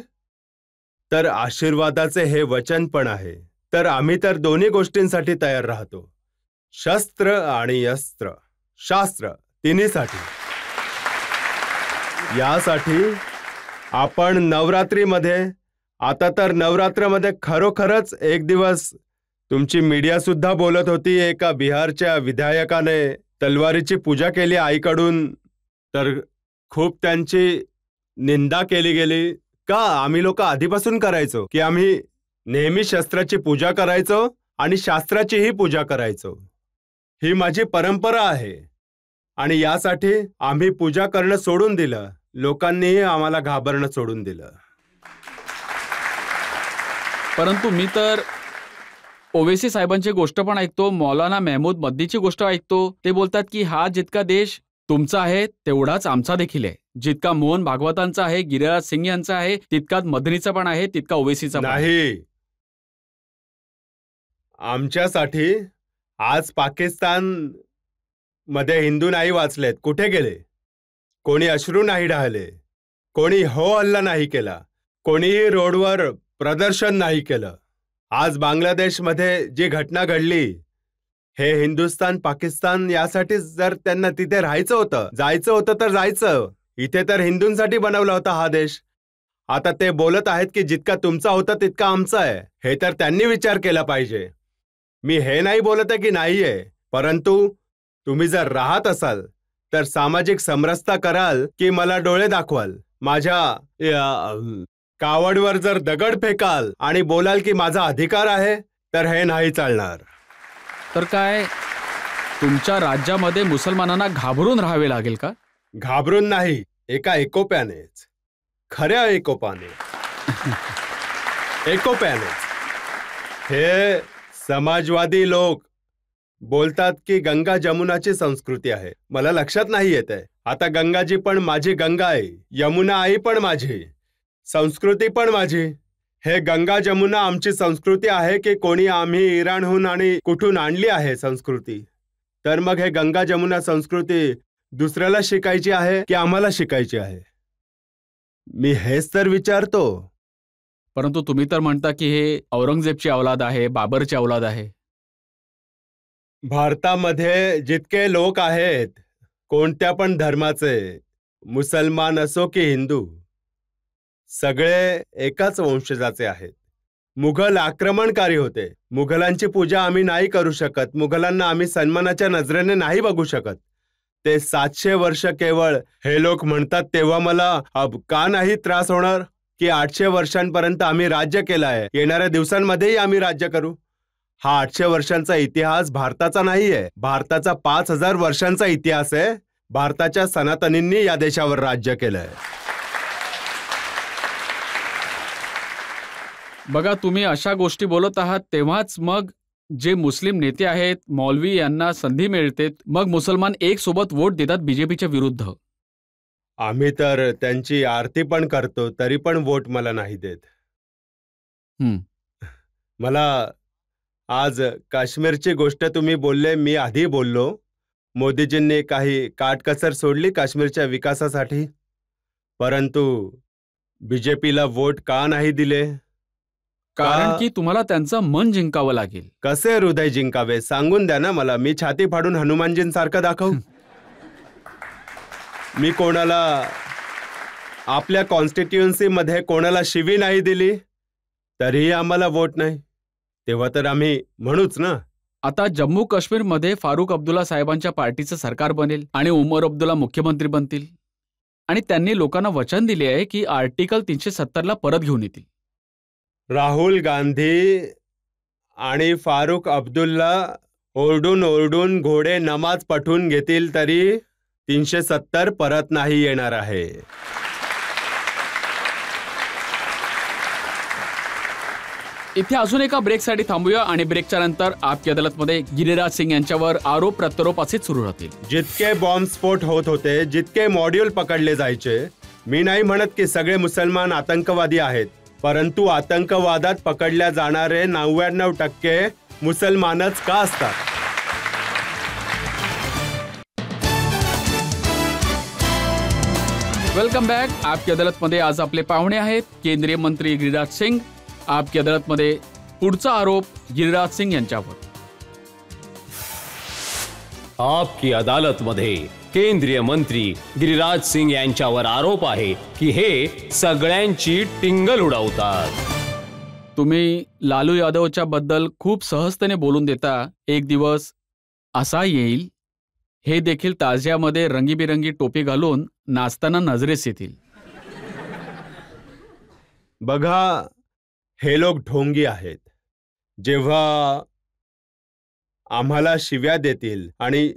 तर आशीर्वादाचे हे वचन पण आहे. तर आम्ही तर दोन्ही गोष्टींसाठी तयार राहतो. शस्त्र आणि अस्त्र, शास्त्र तिन्हीसाठी. यासाठी आपण नवरात्रीमध्ये, आता तर नवरात्रमध्ये खरोखरच एक दिवस तुमची मीडिया सुद्धा बोलत होती एका बिहारच्या विधायकाने तलवारीची पूजा केली आईकडून. तर खूप त्यांची निंदा केली गेली. का आम्ही लोक आधीपासून करायचो की आम्ही नेहमी शस्त्राची पूजा करायचो आणि शास्त्राचीही पूजा करायचो. ही माझी परंपरा आहे आणि यासाठी आम्ही पूजा करणं सोडून दिलं. लोकांनीही आम्हाला घाबरणं सोडून दिलं. परंतु मी तर ओवेसी साहेबांची गोष्ट पण ऐकतो, मौलाना महमूद मद्दीची गोष्ट ऐकतो. ते बोलतात की हा जितका देश तुमचा आहे तेवढाच आमचा देखील आहे. जितका मोहन भागवतांचा आहे, गिरिराज सिंग यांचा आहे, तितकाच मदनीचा पण आहे, तितका ओवेसीचा पण आहे. नाही. आमच्यासाठी आज पाकिस्तान मध्ये हिंदू नाही वाचलेत. कुठे गेले? कोणी अश्रू नाही ढाळले, कोणी हो हल्ला नाही केला, कोणीही रोडवर प्रदर्शन नाही केलं. आज बांगलादेशमध्ये जी घटना घडली, हे हिंदुस्तान पाकिस्तान यासाठीच. जर त्यांना तिथे राहायचं होतं, जायचं होतं तर जायचं. इथे तर हिंदूंसाठी बनवला होता हा देश. आता ते बोलत आहेत की जितका तुमचा होता तितका आमचा आहे. हे तर त्यांनी विचार केला पाहिजे. मी हे नाही बोलत आहे की नाहीये, परंतु तुम्ही जर राहत असाल तर सामाजिक समरसता कराल की मला डोळे दाखवाल. माझ्या कावडवर जर दगड फेकाल आणि बोलाल की माझा अधिकार आहे, तर हे नाही चालणार. तर काय तुमच्या राज्यामध्ये मुसलमानांना घाबरून राहावे लागेल का? घाबरून नाही, एका एकोप्यानेच, खऱ्या एकोपाने. एकोप्यानेच. हे समाजवादी लोक बोलतात की गंगा जमुनाची संस्कृती आहे. मला लक्षात नाही येत आहे. आता गंगाजी पण माझी गंगा आहे, यमुना आई पण माझी, संस्कृती पण माझी. हे गंगा जमुना आमची संस्कृती आहे की कोणी आम्ही इराणहून आणि कुठून आणली आहे संस्कृती? तर मग हे गंगा जमुना संस्कृती दुसऱ्याला शिकायची आहे की आम्हाला शिकायची आहे? मी हेच तर विचारतो. परंतु तुम्ही तर म्हणता की हे औरंगजेबची औलाद आहे, बाबरची औलाद आहे. भारतामध्ये जितके लोक आहेत, कोणत्या पण धर्माचे, मुसलमान असो की हिंदू, सगळे एकाच वंशजाचे आहेत. मुघल आक्रमणकारी होते. मुघलांची पूजा आम्ही नाही करू शकत. मुघलांना आम्ही सन्मानाच्या नजरेने नाही बघू शकत. ते 700 वर्ष केवळ हे लोक म्हणतात. तेव्हा मला का नाही त्रास होणार की 800 वर्षांपर्यंत आम्ही राज्य केलं आहे, येणाऱ्या दिवसांमध्येही आम्ही राज्य करू. हा 800 वर्षांचा इतिहास भारताचा नाहीये. भारताचा 5000 वर्षांचा इतिहास आहे. भारताच्या सनातनींनी या देशावर राज्य केलंय. बघा, तुम्ही अशा गोष्टी बोलत आहात तेव्हाच मग जे मुस्लिम नेते आहेत, मौलवी यांना संधी मिळते, मग मुसलमान एक सोबत वोट देतात बीजेपीच्या विरुद्ध. आम्ही तर त्यांची आरती पण करतो, तरी पण वोट मला नाही देत. मला आज काश्मीरची गोष्ट तुम्ही बोलले, मी आधी बोललो. मोदीजींनी काही काटकसर सोडली काश्मीरच्या विकासासाठी, परंतु बीजेपीला वोट का नाही दिले? कारण की तुम्हाला त्यांचं मन जिंकावं लागेल. कसे हृदय जिंकावे सांगून द्या ना मला. मी छाती फाडून हनुमानजींसारखं दाखवू? मी कोणाला आपल्या कॉन्स्टिट्युएन्सीमध्ये कोणाला शिवी नाही दिली तरीही आम्हाला वोट नाही, तेव्हा तर आम्ही म्हणूच ना. आता जम्मू काश्मीरमध्ये फारुख अब्दुल्ला साहेबांच्या पार्टीचं सरकार बनेल आणि उमर अब्दुल्ला मुख्यमंत्री बनतील आणि त्यांनी लोकांना वचन दिले आहे की आर्टिकल 370 ला परत घेऊन येतील. राहुल गांधी आणि फारुख अब्दुल्ला ओरडून ओरडून घोडे नमाज पठून घेतील तरी 370 परत नाही येणार आहे. इथे अजून एका ब्रेकसाठी थांबूया आणि ब्रेकच्या नंतर आपकी अदालतमध्ये गिरिराज सिंग यांच्यावर आरोप प्रत्यारोप असेच सुरू राहतील. जितके बॉम्बस्फोट होत होते, जितके मॉड्यूल पकडले जायचे, मी नाही म्हणत की सगळे मुसलमान आतंकवादी आहेत, परंतु आतंकवादात पकडल्या जाणारे 99% मुसलमानच का असतात? Welcome back. आपकी अदालतमध्ये आज आपले पाहुणे आहेत केंद्रीय मंत्री गिरिराज सिंग. आपकी अदालतमध्ये पुढचा आरोप गिरिराज सिंग यांच्यावर. आपकी अदालतमध्ये केंद्रीय मंत्री गिरिराज सिंग यांच्यावर आरोप आहे की हे सगळ्यांची टिंगल उडवतात. तुम्ही लालू यादवच्या बद्दल खूप सहजतेने बोलून देता. एक दिवस असा येईल हे देखील ताजियामध्ये रंगीबिरंगी टोपी घालून नाचताना नजरेस येतील. बघा, हे लोक ढोंगी आहेत. जेव्हा आम्हाला शिव्या देतील आणि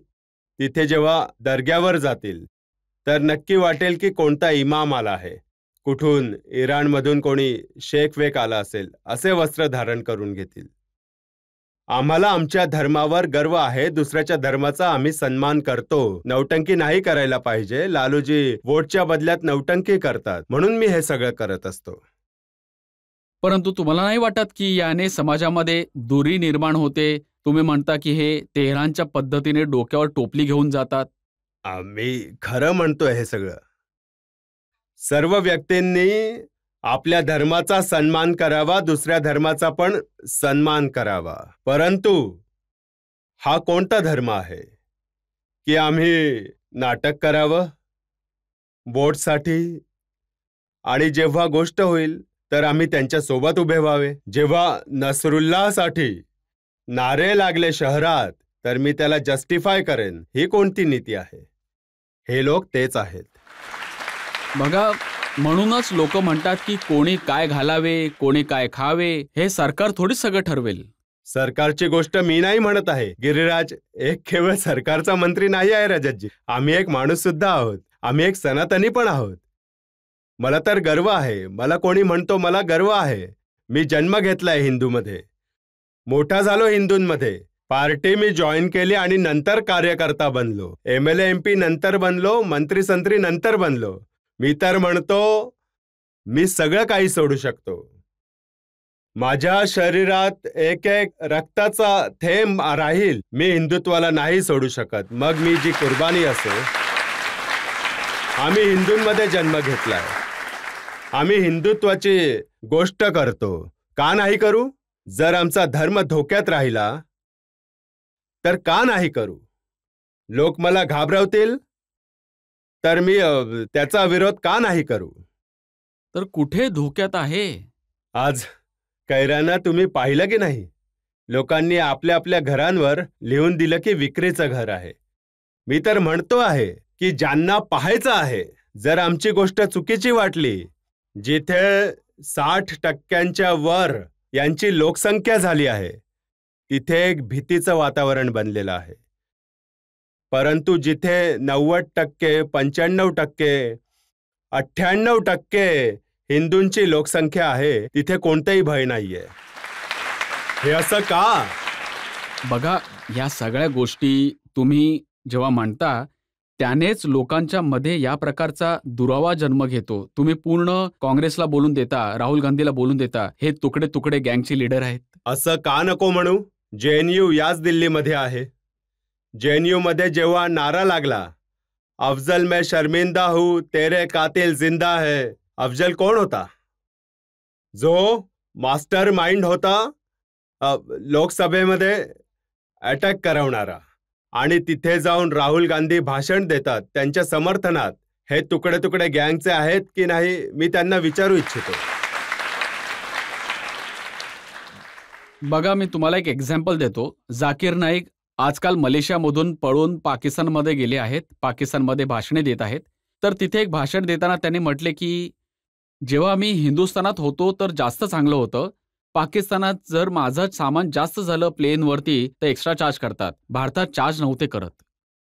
तिथे जेव्हा दर्ग्यावर जातील तर नक्की वाटेल की कोणता इमाम आला आहे, कुठून इराणमधून कोणी शेख वेक आला असेल, असे वस्त्र धारण करून घेतील. आम्हाला आमच्या धर्मावर गर्व आहे, दुसऱ्याच्या धर्माचा आम्ही सन्मान करतो. नौटंकी नाही करायला पाहिजे. लालूजी वोटच्या बदल्यात नौटंकी करतात, म्हणून मी हे सगळं करत असतो. परंतु तुम्हाला नाही वाटत की याने समाजामध्ये दुरी निर्माण होते? तुम्ही म्हणता की हे तेहरानच्या पद्धतीने डोक्यावर टोपली घेऊन जातात. आम्ही खरं म्हणतोय हे सगळं. सर्व व्यक्तींनी आपल्या धर्माचा सन्मान करावा, दुसऱ्या धर्माचा पण सन्मान करावा. परंतु हा कोणता धर्म आहे की आम्ही नाटक करावं वोटसाठी, आणि जेव्हा गोष्ट होईल तर आम्ही त्यांच्या सोबत उभे व्हावे? जेव्हा नसरुल्लाहसाठी नारे लागले शहरात तर मी त्याला जस्टिफाय करेन. ही कोणती नीती आहे? हे लोक तेच आहेत. बघा, म्हणूनच लोक म्हणतात की कोणी काय घालावे, कोणी काय खावे हे सरकार थोडीच सगळं ठरवेल. सरकारची गोष्ट मी नाही म्हणत आहे. गिरिराज एक केवळ सरकारचा मंत्री नाही आहे रजतजी. आम्ही एक माणूस सुद्धा आहोत. आम्ही एक सनातनी पण आहोत. मला तर गर्व आहे. मला कोणी म्हणतो मला गर्व आहे. मी जन्म घेतलाय हिंदूमध्ये, मोठा झालो हिंदूंमध्ये. पार्टी मी जॉईन केली आणि नंतर कार्यकर्ता बनलो. MLA MP नंतर बनलो, मंत्री संत्री नंतर बनलो. मी तर म्हणतो मी सगळं काही सोडू शकतो. माझ्या शरीरात एक एक रक्ताचा थेंब राहील. मी हिंदुत्वाला नाही सोडू शकत, मग मी जी कुर्बानी असो. आम्ही हिंदूंमध्ये जन्म घेतलाय. आम्ही हिंदुत्वाची गोष्ट करतो. का नाही करू? जर आमचा धर्म धोक्यात राहिला तर का नाही करू? लोक मला घाबरवतील तर मी त्याचा विरोध का नाही करू? तर कुठे धोक्यात आहे? आज कैराना तुम्ही पाहिलं की नाही? लोकांनी आपल्या आपल्या घरांवर लिहून दिलं की विक्रीचं घर आहे. मी तर म्हणतो आहे की ज्यांना पाहायचं आहे, जर आमची गोष्ट चुकीची वाटली, जिथे 60% वर यांची लोकसंख्या झाली आहे, तिथे एक भीतीचं वातावरण बनलेलं आहे. परंतु जिथे 90%, 95%, 98% हिंदूंची लोकसंख्या आहे, तिथे कोणतेही भय नाहीये. हे असं का? बघा, या सगळ्या गोष्टी तुम्ही जेव्हा म्हणता त्यानेच लोकांच्या मध्ये या प्रकारचा दुरावा जन्म घेतो. तुम्ही पूर्ण काँग्रेसला बोलून देता, राहुल गांधीला बोलून देता हे तुकडे तुकडे गँगचे लीडर आहेत. असं का नको म्हणू? JNU याच दिल्लीमध्ये आहे. JNU मध्ये जेव्हा नारा लागला, अफजल मैं शर्मिंदा हूं, तेरे कातिल जिंदा है, अफजल कोण होता? जो मास्टर माइंड होता लोकसभेमध्ये अटॅक करवणारा. आणि तिथे जाऊन राहुल गांधी भाषण देतात त्यांच्या समर्थनात. हे तुकडे तुकडे गँगचे आहेत की नाही, मी त्यांना विचारू इच्छितो. बघा, मी तुम्हाला एक एक्झाम्पल देतो. जाकीर नाईक आजकाल मलेशियामधून पळून पाकिस्तानमध्ये गेले आहेत, पाकिस्तानमध्ये भाषणे देत आहेत. तर तिथे एक भाषण देताना त्यांनी म्हटले की जेव्हा मी हिंदुस्थानात होतो तर जास्त चांगलं होतं, पाकिस्तानात जर माझं सामान जास्त झालं प्लेनवरती तर एक्स्ट्रा चार्ज करतात. भारतात चार्ज नव्हते करत.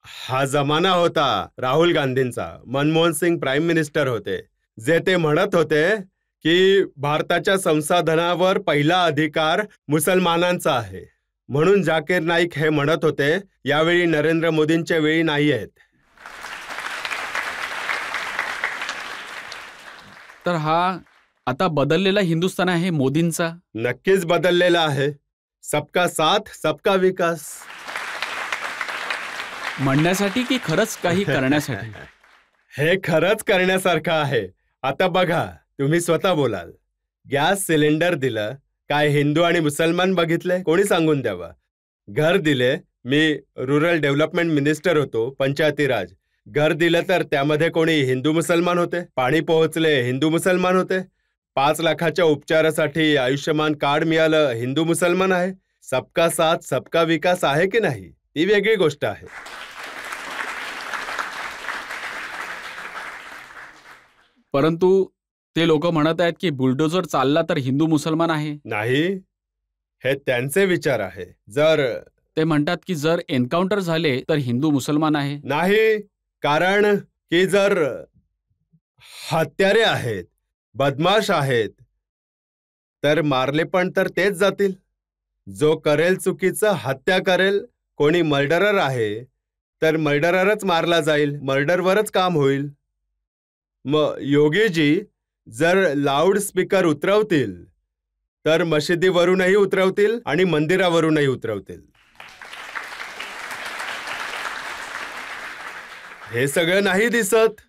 हा जमाना होता राहुल गांधींचा. मनमोहन सिंग प्राईम मिनिस्टर होते, जे ते म्हणत होते की भारताच्या संसाधनावर पहिला अधिकार मुसलमानांचा आहे. म्हणून जाकीर नाईक हे म्हणत होते, यावेळी नरेंद्र मोदींच्या वेळी नाही आहेत. तर हा आता बदललेला हिंदुस्थान आहे मोदींचा. नक्कीच बदललेला आहे. सबका साथ सबका विकास म्हणण्यासाठी की खरंच काही करण्यासाठी? हे खरंच करण्यासारखं आहे. आता बघा, तुम्ही स्वतः बोलाल. गॅस सिलेंडर दिलं, काय हिंदू आणि मुसलमान बघितले? कोणी सांगून द्यावं. घर दिले, मी रुरल डेव्हलपमेंट मिनिस्टर होतो, पंचायती राज. घर दिलं तर त्यामध्ये कोणी हिंदू मुसलमान होते? पाणी पोहोचले, हिंदू मुसलमान होते? 5 लाखाच्या उपचारासाठी आयुष्यमान कार्ड मिळालं, हिंदू मुसलमान आहे? सबका साथ सबका विकास आहे की नाही, ती वेगळी गोष्ट आहे. परंतु ते लोक म्हणत आहेत की बुलडोझर चालला तर हिंदू मुसलमान आहे. नाही, हे त्यांचे विचार आहे. जर ते म्हणतात की जर एन्काउंटर झाले तर हिंदू मुसलमान आहे. नाही, कारण की जर हत्यारे आहेत, बदमाश आहेत, तर मारले पण तर तेच जातील. जो करेल चुकीचं, हत्या करेल, कोणी मर्डरर आहे तर मर्डररच मारला जाईल, मर्डरवरच काम होईल. मग योगीजी जर लाऊड स्पीकर उतरवतील तर मशिदीवरूनही उतरवतील आणि मंदिरावरूनही उतरवतील. हे सगळं नाही दिसत.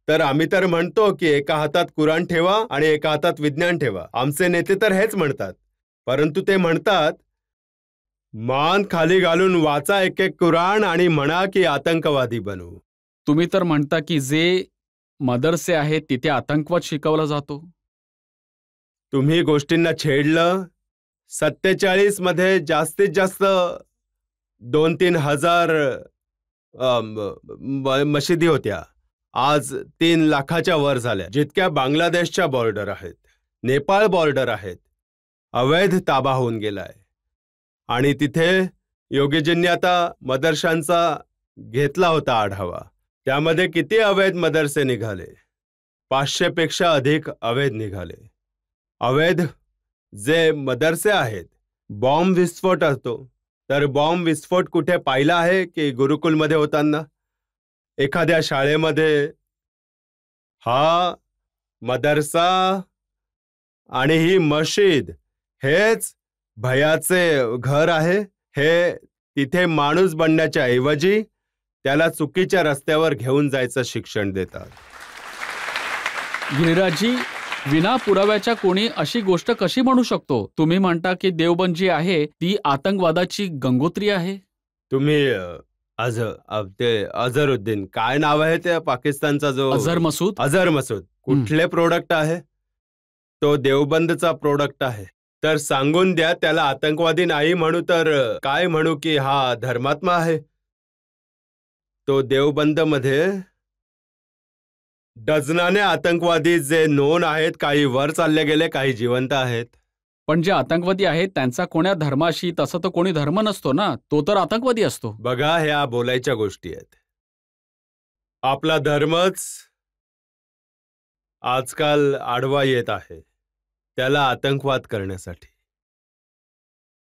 तर आम्ही तर म्हणतो की एका हातात कुराण ठेवा आणि एका हातात विज्ञान ठेवा. आमचे नेते तर हेच म्हणतात. परंतु ते म्हणतात, मान खाली घालून वाचा एक एक कुराण आणि म्हणा की आतंकवादी बनू. तुम्ही तर म्हणता की जे मदरसे आहेत तिथे आतंकवाद शिकवला जातो. तुम्ही गोष्टींना छेडलं. 47 मध्ये जास्तीत जास्त 2-3 हजार मशिदी होत्या. आज 3 लाखाच्या वर झाल्या. जितक्या बांगलादेशच्या बॉर्डर आहेत, नेपाळ बॉर्डर आहेत, अवैध ताबा होऊन गेलाय. आणि तिथे योगीजींनी आता मदरशांचा घेतला होता आढावा. त्यामध्ये किती अवैध मदरसे निघाले? 500 पेक्षा अधिक अवैध निघाले. अवैध जे मदरसे आहेत, बॉम्ब विस्फोट असतो. तर बॉम्ब विस्फोट कुठे पाहिला आहे की गुरुकुलमध्ये होताना, एखाद्या शाळेमध्ये? हा मदरसा आणि ही मशीद हेच भयाचे घर आहे. हे तिथे माणूस बनण्याच्या ऐवजी त्याला चुकीच्या रस्त्यावर घेऊन जायचं शिक्षण देतात. गिरिराजजी, विना पुराव्याच्या कोणी अशी गोष्ट कशी म्हणू शकतो? तुम्ही म्हणता की देवबंद जी आहे ती आतंकवादाची गंगोत्री आहे. तुम्ही ते अझरुद्दीन, काय नाव आहे त्या पाकिस्तानचा जो अझर मसूद, कुठले प्रोडक्ट आहे? तो देवबंदचा प्रोडक्ट आहे. तर सांगून द्या त्याला. आतंकवादी नाही म्हणू तर काय म्हणू की हा धर्मात्मा आहे. तो देवबंद मध्ये डझनाने आतंकवादी जे नोन आहेत, काही वर चालले गेले, काही जिवंत आहेत. पण जे आतंकवादी आहेत त्यांचा कोण्या धर्माशी, तसं तर कोणी धर्म नसतो ना, तो तर आतंकवादी असतो. बघा, ह्या बोलायच्या गोष्टी आहेत. आपला धर्मच आजकाल आडवा येत आहे त्याला आतंकवाद करण्यासाठी.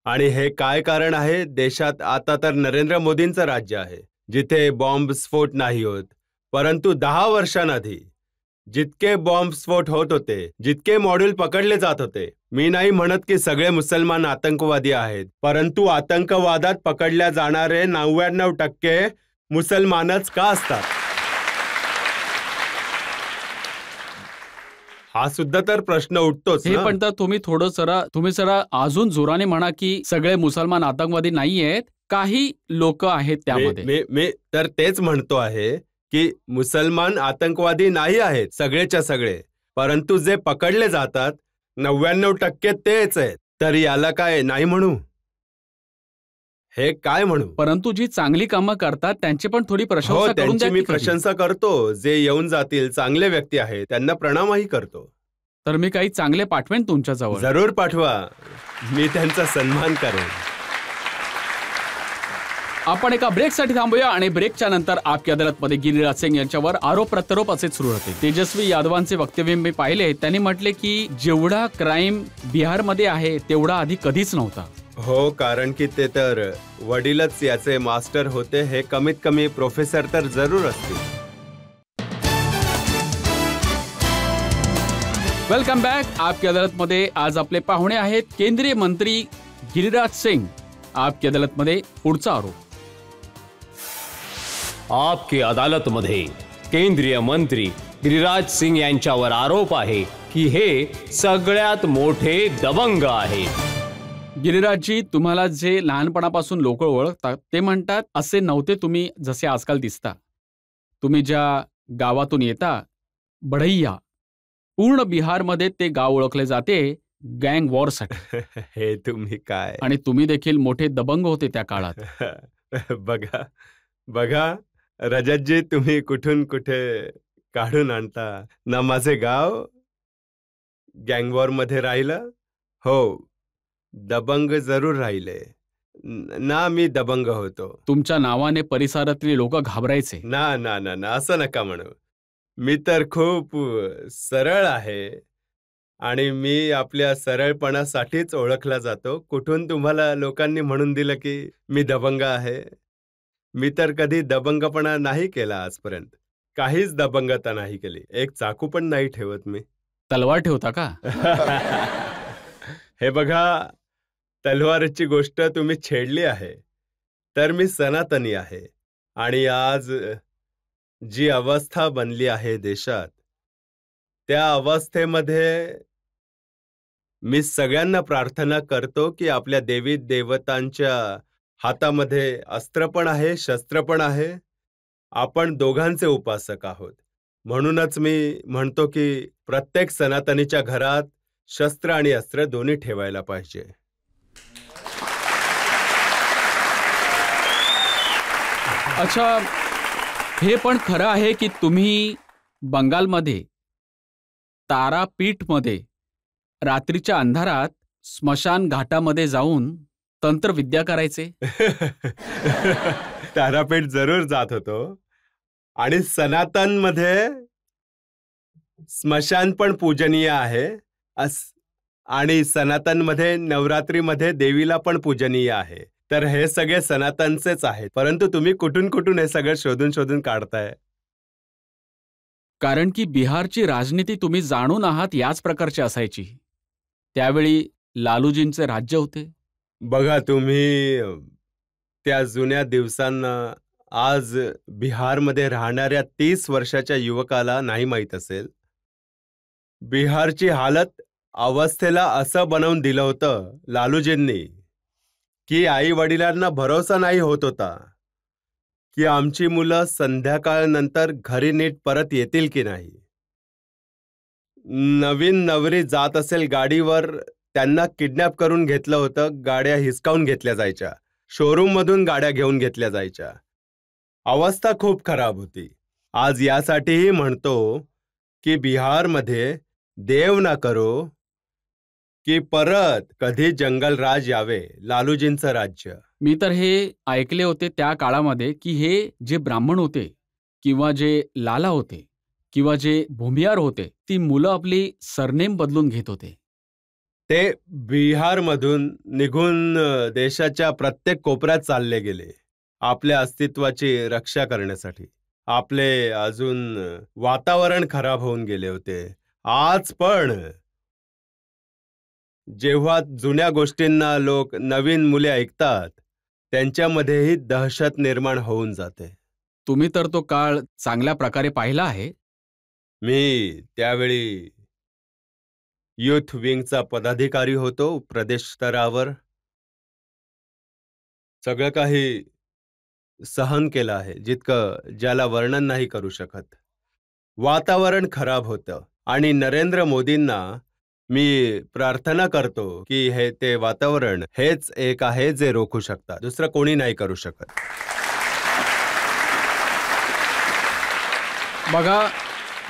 आणि हे काय कारण आहे? देशात आता तर नरेंद्र मोदींचं राज्य आहे, जिथे बॉम्बस्फोट नाही होत. परंतु 10 वर्षांआधी जितके बॉम्बस्फोट होत होते, जितके मॉड्यूल पकडले जात होते, मी नाही म्हणत की सगळे मुसलमान आतंकवादी आहेत, परंतु आतंकवादात पकडल्या जाणारे 99% मुसलमानच का असतात? हा सुद्धा तर प्रश्न उठतोच हे ना. पण तर तुम्ही जरा अजून जोराने म्हणा की सगळे मुसलमान आतंकवादी नाही आहेत, काही लोक आहेत त्यामध्ये. मी तर तेच म्हणतो आहे की मुसलमान आतंकवादी नाही आहेत सगळेच्या सगळे, परंतु जे पकडले जातात 99% तेच आहेत. तर याला काय नाही म्हणू? हे काय म्हणू? परंतु जी चांगली कामं करतात त्यांची पण थोडी प्रशंसा करून त्यांची द्या मी की कधी. प्रशंसा करतो. जे येऊन जातील चांगले व्यक्ती आहेत त्यांना प्रणामही करतो. तर मी काही चांगले पाठवेन तुमच्याजवळ. जरूर पाठवा, मी त्यांचा सन्मान करेन. आपण एका ब्रेकसाठी थांबूया आणि ब्रेकच्या नंतर आपकी अदालतमध्ये गिरिराज सिंग यांच्यावर आरोप प्रत्यारोप असेच सुरू होते. तेजस्वी यादवांचे वक्तव्य मी पाहिले. त्यांनी म्हटले की जेवढा क्राईम बिहारमध्ये आहे तेवढा आधी कधीच नव्हता. हो, कारण की ते तर वडीलच याचे मास्टर होते. हे कमीत कमी प्रोफेसर तर जरूर असतील. Welcome back. आपकी अदालतमध्ये आज आपले पाहुणे आहेत केंद्रीय मंत्री गिरिराज सिंग. आपकी अदालतमध्ये पुढचा आरोप. आपकी अदालतमध्ये केंद्रीय मंत्री गिरिराज सिंग यांच्यावर आरोप आहे की हे सगळ्यात मोठे दबंग आहेत. गिरिराजजी, तुम्हाला जे लहानपणापासून लोक ओळखतात ते म्हणतात असे नव्हते तुम्ही जसे आजकाल दिसता. तुम्ही ज्या गावातून येता, बढैया, पूर्ण बिहारमध्ये ते गाव ओळखले जाते गँग वॉरसाठी. हे तुम्ही काय. आणि तुम्ही देखील मोठे दबंग होते त्या काळात. बघा बघा रजतजी, तुम्ही कुठून कुठे काढून आणता ना. माझे गाव गँगवॉर मध्ये राहिलं. हो, दबंग जरूर राहिले ना. मी दबंग होतो. तुमच्या नावाने परिसरातली लोक घाबरायचे. ना ना ना ना, असं नका म्हणू. मी तर खूप सरळ आहे आणि मी आपल्या सरळपणासाठीच ओळखला जातो. कुठून तुम्हाला लोकांनी म्हणून दिलं की मी दबंग आहे? मी तर कधी दबंगपणा नाही केला आजपर्यंत. काहीच दबंगता नाही केली. एक चाकू पण नाही ठेवत मी. तलवार ठेवता का? हे बघा, तलवारची गोष्ट तुम्ही छेडली आहे. तर मी सनातनी आहे आणि आज जी अवस्था बनली आहे देशात, त्या अवस्थेमध्ये मी सगळ्यांना प्रार्थना करतो की आपल्या देवी देवतांच्या हातामध्ये अस्त्र पण आहे, शस्त्र पण आहे. आपण दोघांचे उपासक आहोत. म्हणूनच मी म्हणतो की प्रत्येक सनातनीच्या घरात शस्त्र आणि अस्त्र दोन्ही ठेवायला पाहिजे. अच्छा, हे पण खरं आहे की तुम्ही बंगालमध्ये तारापीठमध्ये रात्रीच्या अंधारात स्मशान घाटामध्ये जाऊन तंत्रविद्या करायचे? तारापीठ जरूर जात होतो आणि सनातनमध्ये स्मशान पण पूजनीय आहे. आणि सनातनमध्ये नवरात्रीमध्ये देवीला पण पूजनीय आहे. तर हे सगळे सनातनचेच आहेत. परंतु तुम्ही कुठून कुठून हे सगळं शोधून शोधून काढताय? कारण की बिहारची राजनीती तुम्ही जाणून आहात याच प्रकारची असायची. त्यावेळी लालूजींचे राज्य होते. बघा, तुम्ही त्या जुन्या दिवसांना आज बिहारमध्ये राहणाऱ्या 30 वर्षाच्या युवकाला नाही माहीत असेल. बिहारची हालत अवस्थेला असं बनवून दिलं होतं लालूजींनी की आई वडिलांना भरोसा नाही होत होता की आमची मुलं संध्याकाळनंतर घरी नीट परत येतील की नाही. नवीन नवरी जात असेल गाडीवर, त्यांना किडनॅप करून घेतलं होतं. गाड्या हिसकावून घेतल्या जायच्या, शोरूम मधून गाड्या घेऊन घेतल्या जायच्या. अवस्था खूप खराब होती. आज यासाठीही म्हणतो की बिहारमध्ये देव ना करो की परत कधी जंगल राज यावे, लालूजींचं राज्य. मी तर हे ऐकले होते त्या काळामध्ये की हे जे ब्राह्मण होते किंवा जे लाला होते किंवा जे भूमियार होते, ती मुलं आपली सरनेम बदलून घेत होते. ते बिहारमधून निघून देशाच्या प्रत्येक कोपऱ्यात चालले गेले आपल्या अस्तित्वाची रक्षा करण्यासाठी. आपले अजून वातावरण खराब होऊन गेले होते. आज पण जेव्हा जुन्या गोष्टींना लोक नवीन मुले ऐकतात, त्यांच्यामध्येही दहशत निर्माण होऊन जाते. तुम्ही तर तो काळ चांगल्या प्रकारे पाहिला आहे. मी त्यावेळी युथ विंगचा पदाधिकारी होतो प्रदेश स्तरावर. सगळं काही सहन केलं आहे, जितकं ज्याला वर्णन नाही करू शकत. वातावरण खराब होतं आणि नरेंद्र मोदींना मी प्रार्थना करतो की हे ते वातावरण हेच एक आहे जे रोखू शकतात. दुसरं कोणी नाही करू शकत. बघा,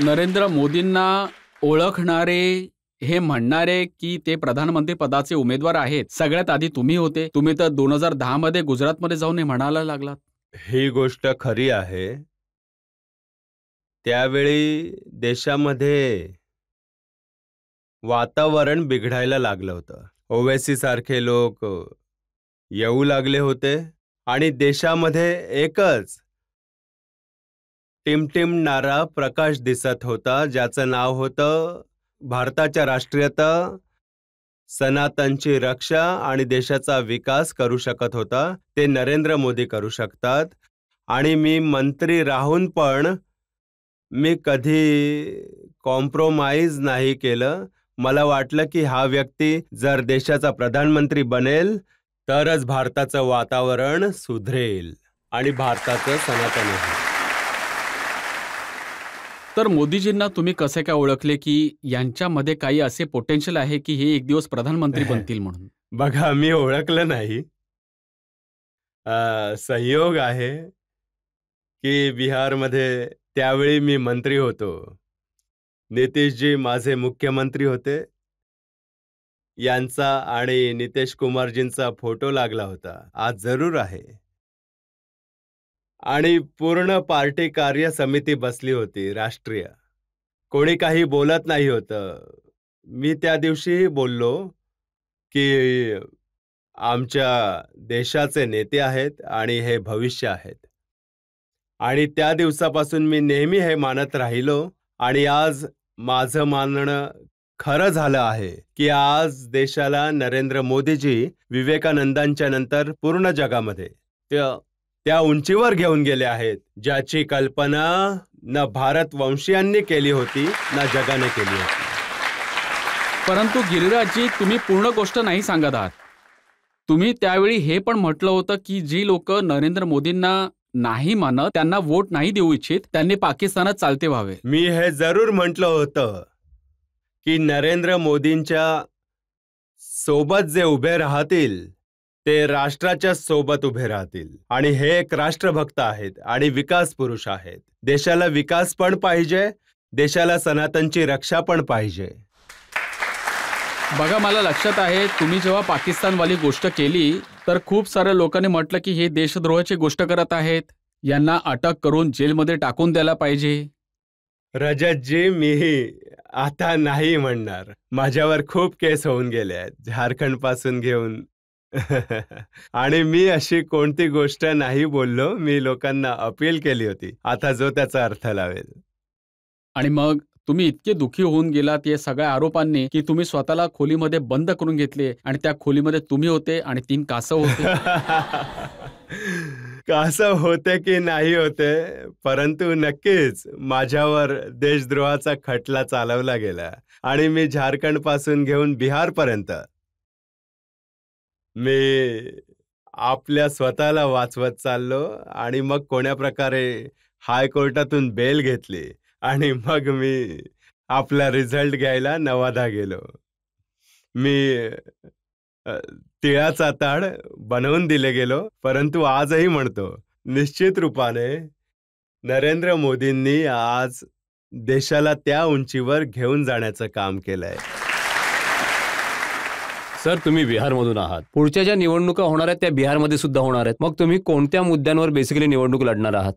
नरेंद्र मोदींना ओळखणारे हे म्हणणारे की ते प्रधानमंत्री पदाचे उमेदवार आहेत, सगळ्यात आधी तुम्ही होते. तुम्ही तर 2010 मध्ये गुजरातमध्ये जाऊन हे म्हणायला लागलात. ही गोष्ट खरी आहे. त्यावेळी देशामध्ये वातावरण बिघडायला लागलं होतं. ओवैसी सारखे लोक येऊ लागले होते आणि देशामध्ये एकच टिमटिमणारा प्रकाश दिसत होता, ज्याचं नाव होतं भारताच्या राष्ट्रीयता, सनातनची रक्षा आणि देशाचा विकास करू शकत होता. ते नरेंद्र मोदी करू शकतात. आणि मी मंत्री राहून पण मी कधी कॉम्प्रोमाइज नाही केलं. मला वाटलं की हा व्यक्ती जर देशाचा प्रधानमंत्री बनेल तरच भारताचं वातावरण सुधरेल आणि भारताचं सनातन होईल. तर मोदीजींना तुम्ही कसे काय ओळखले की यांच्यामध्ये काही असे पोटेन्शियल आहे की हे एक दिवस प्रधानमंत्री बनतील म्हणून? बघा, मी ओळखलं नाही. संयोग आहे की बिहारमध्ये त्यावेळी मी मंत्री होतो. नितीशजी माझे मुख्यमंत्री होते. यांचा आणि नितीश कुमारजींचा फोटो लागला होता. आज जरूर आहे. आणि पूर्ण पार्टी कार्य समिती बसली होती राष्ट्रीय. कोणी काही बोलत नाही होतं. मी त्या दिवशीही बोललो की आमच्या देशाचे नेते आहेत आणि हे भविष्य आहेत. आणि त्या दिवसापासून मी नेहमी हे मानत राहिलो. आणि आज माझं मानणं खरं झालं आहे की आज देशाला नरेंद्र मोदीजी विवेकानंदांच्या नंतर पूर्ण जगामध्ये त्या उंचीवर घेऊन गेले आहेत, ज्याची कल्पना न भारतवंशीयांनी केली होती ना जगाने केली होती. परंतु गिरिराजजी, तुम्ही पूर्ण गोष्ट नाही सांगत आहात. तुम्ही त्यावेळी हे पण म्हटलं होतं की जी लोक नरेंद्र मोदींना नाही मानत, त्यांना वोट नाही देऊ इच्छित, त्यांनी पाकिस्तानात चालते व्हावे. मी हे जरूर म्हटलं होतं की नरेंद्र मोदींच्या सोबत जे उभे राहतील ते राष्ट्राच्या सोबत उभे राहतील. आणि हे एक राष्ट्रभक्त आहेत आणि विकास पुरुष आहेत. देशाला विकास पण पाहिजे, देशाला सनातनची रक्षा पण पाहिजे. बघा, मला लक्षात आहे तुम्ही जेव्हा पाकिस्तानवाली गोष्ट केली तर खूप साऱ्या लोकांनी म्हटलं की हे देशद्रोहाची गोष्ट करत आहेत, यांना अटक करून जेलमध्ये टाकून द्यायला पाहिजे. रजतजी, मी आता नाही म्हणणार. माझ्यावर खूप केस होऊन गेले आहेत, झारखंड पासून घेऊन. आणि मी अशी कोणती गोष्ट नाही बोललो. मी लोकांना अपील केली होती. आता जो त्याचा अर्थ लावेल. आणि मग तुम्ही इतके दुखी होऊन गेलात या सगळ्या आरोपांनी की तुम्ही स्वतःला खोलीमध्ये बंद करून घेतले आणि त्या खोलीमध्ये तुम्ही होते आणि 3 कासव होते. कासव होते की नाही होते, परंतु नक्कीच माझ्यावर देशद्रोहाचा खटला चालवला गेला. आणि मी झारखंड पासून घेऊन बिहारपर्यंत मी आपल्या स्वतःला वाचवत चाललो. आणि मग कोण्या प्रकारे हायकोर्टातून बेल घेतली आणि मग मी आपला रिझल्ट घ्यायला नवादा गेलो. मी तिळाचा ताड बनवून दिले गेलो. परंतु आजही म्हणतो, निश्चित रूपाने नरेंद्र मोदींनी आज देशाला त्या उंचीवर घेऊन जाण्याचं काम केलंय. सर, तुम्ही बिहारमधून आहात. पुढच्या ज्या निवडणुका होणार आहेत त्या बिहारमध्ये सुद्धा होणार आहेत. मग तुम्ही कोणत्या मुद्द्यांवर बेसिकली निवडणूक लढणार आहात?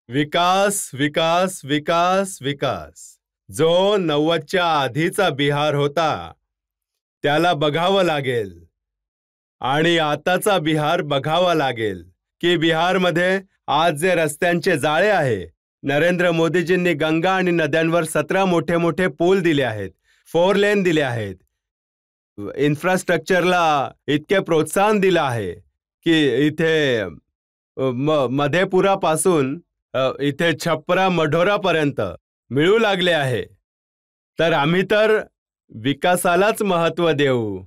विकास, विकास, विकास, विकास. जो 90च्या आधीचा बिहार होता त्याला बघावं लागेल आणि आताचा बिहार बघावा लागेल की बिहारमध्ये आज जे रस्त्यांचे जाळे आहे, नरेंद्र मोदीजींनी गंगा आणि नद्यांवर 17 मोठे मोठे पूल दिले आहेत, 4 लेन दिले आहेत, इन्फ्रास्ट्रक्चरला इतके प्रोत्साहन दिलं आहे की इथे मधेपुरापासून इथे छप्रा मढोरापर्यंत मिळू लागले आहे. तर आम्ही तर विकासालाच महत्त्व देऊ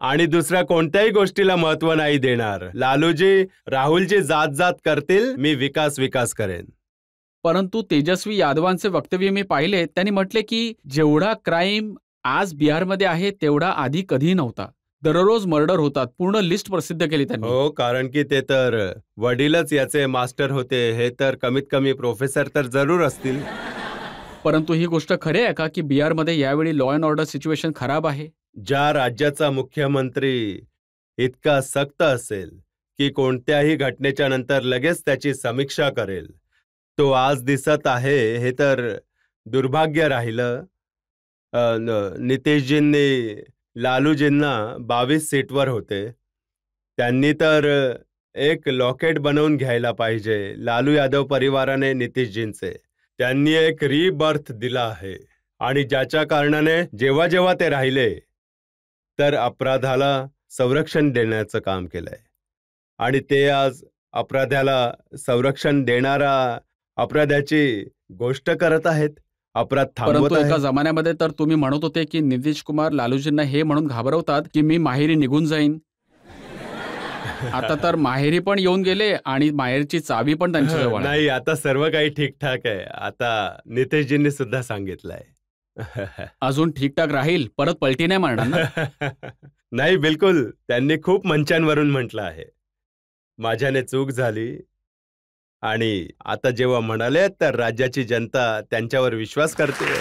आणि दुसऱ्या कोणत्याही गोष्टीला महत्त्व नाही देणार. लालूजी, राहुलजी जात जात करतील, मी विकास विकास करेन. परंतु तेजस्वी यादवांचे वक्तव्य मी पाहिले. त्यांनी म्हटले की जेवढा क्राईम आज बिहारमध्ये आहे तेवढा आधी कधी नव्हता. दररोज मर्डर होतात. पूर्ण लिस्ट प्रसिद्ध केली त्यांनी. हो, कारण की ते तर वडीलच याचे मास्टर होते. हे तर कमीत कमी प्रोफेसर तर जरूर असतील. परंतु ही गोष्ट खरी आहे का की बिहारमध्ये यावेळी लॉ अँड ऑर्डर सिच्युएशन खराब आहे? ज्या राज्याचा मुख्यमंत्री इतका सक्त असेल की कोणत्याही घटनेच्या नंतर लगेच त्याची समीक्षा करेल, तो आज दिसत आहे हे तर दुर्भाग्य राहिलं. नितीशजींनी लालूजींना 22 सीटवर होते. त्यांनी तर एक लॉकेट बनवून घ्यायला पाहिजे लालू यादव परिवाराने नितीशजींचे. त्यांनी एक रिबर्थ दिला आहे आणि ज्याच्या कारणाने जेव्हा जेव्हा ते राहिले तर अपराधाला संरक्षण देण्याचं काम केलंय आणि ते आज अपराध्याला संरक्षण देणारा अपराध्याची गोष्ट करत आहेत, अपराध थांबवत परंतु एका आहेत. जमान्यामध्ये तर तुम्ही म्हणत होते की नितीश कुमार लालूजींना हे म्हणून घाबरवतात की मी माहेरी निघून जाईन. आता तर माहेरी पण येऊन गेले आणि माहेरची चावी पण त्यांच्याजवळ आहे. नाही, आता सर्व काही ठीकठाक आहे. आता नितेशजींनी सुद्धा सांगितलंय. अजून ठीकठाक राहील, परत पलटी नाही मारणार ना? नाही, बिलकुल. त्यांनी खूप मंचांवरून म्हटलं आहे माझ्याने चूक झाली आणि आता जेव्हा म्हणाले तर राज्याची जनता त्यांच्यावर विश्वास करते.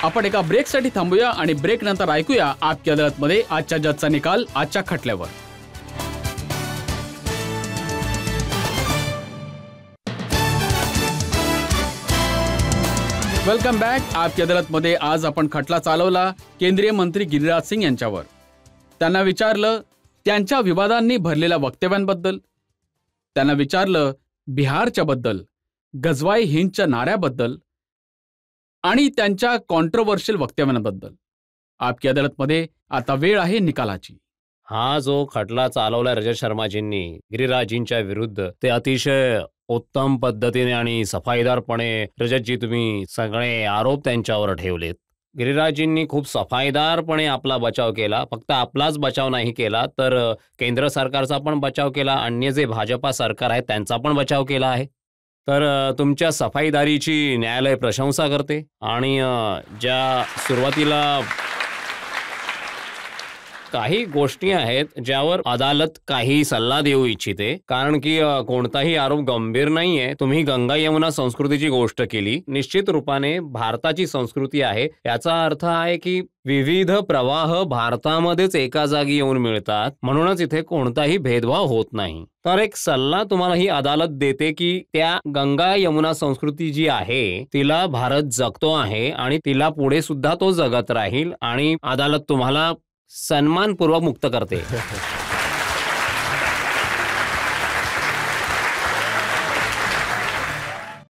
आपण एका ब्रेकसाठी थांबूया आणि ब्रेक नंतर ऐकूया आपकी अदालतमध्ये आजच्या जजचा निकाल आजच्या खटल्यावर. Welcome back. आपकी अदालतमध्ये आज आपण खटला चालवला केंद्रीय मंत्री गिरिराज सिंग यांच्यावर. त्यांना विचारलं त्यांच्या विवादांनी भरलेल्या वक्तव्यांबद्दल, त्यांना विचारलं बिहारच्या बद्दल, गजवाई हिंदच्या नाऱ्याबद्दल आणि त्यांच्या कॉन्ट्रोवर्शियल वक्तव्यांबद्दल. आपकी अदालतमध्ये आता वेळ आहे निकालाची. हा जो खटला चालवलाय रजत शर्माजींनी गिरिराजींच्या विरुद्ध, ते अतिशय उत्तम पद्धतीने आणि सफाईदारपणे रजतजी तुम्ही सगळे आरोप त्यांच्यावर ठेवलेत. गिरिराजींनी खूप सफाईदारपणे आपला बचाव केला. फक्त आपलाच बचाव नाही केला तर केंद्र सरकारचा पण बचाव केला, अन्य जे भाजपा सरकार आहे त्यांचा पण बचाव केला आहे. तर तुमच्या सफाईदारीची न्यायालय प्रशंसा करते. आणि ज्या सुरुवातीला काही गोष्टी आहेत ज्यावर अदालत काही सल्ला देऊ इच्छिते, कारण की कोणताही आरोप गंभीर नाहीये. तुम्ही गंगा यमुना संस्कृतीची गोष्ट केली. निश्चित रूपाने भारताची संस्कृती आहे, याचा अर्थ आहे की विविध प्रवाह भारतामध्येच एका जागी येऊन मिळतात, म्हणूनच इथे कोणताही भेदभाव होत नाही. तर एक सल्ला तुम्हाला ही अदालत देते की त्या गंगा यमुना संस्कृती जी आहे तिला भारत जगतो आहे आणि तिला पुढे सुद्धा तो जगत राहील आणि अदालत तुम्हाला सन्मानपूर्वक मुक्त करते.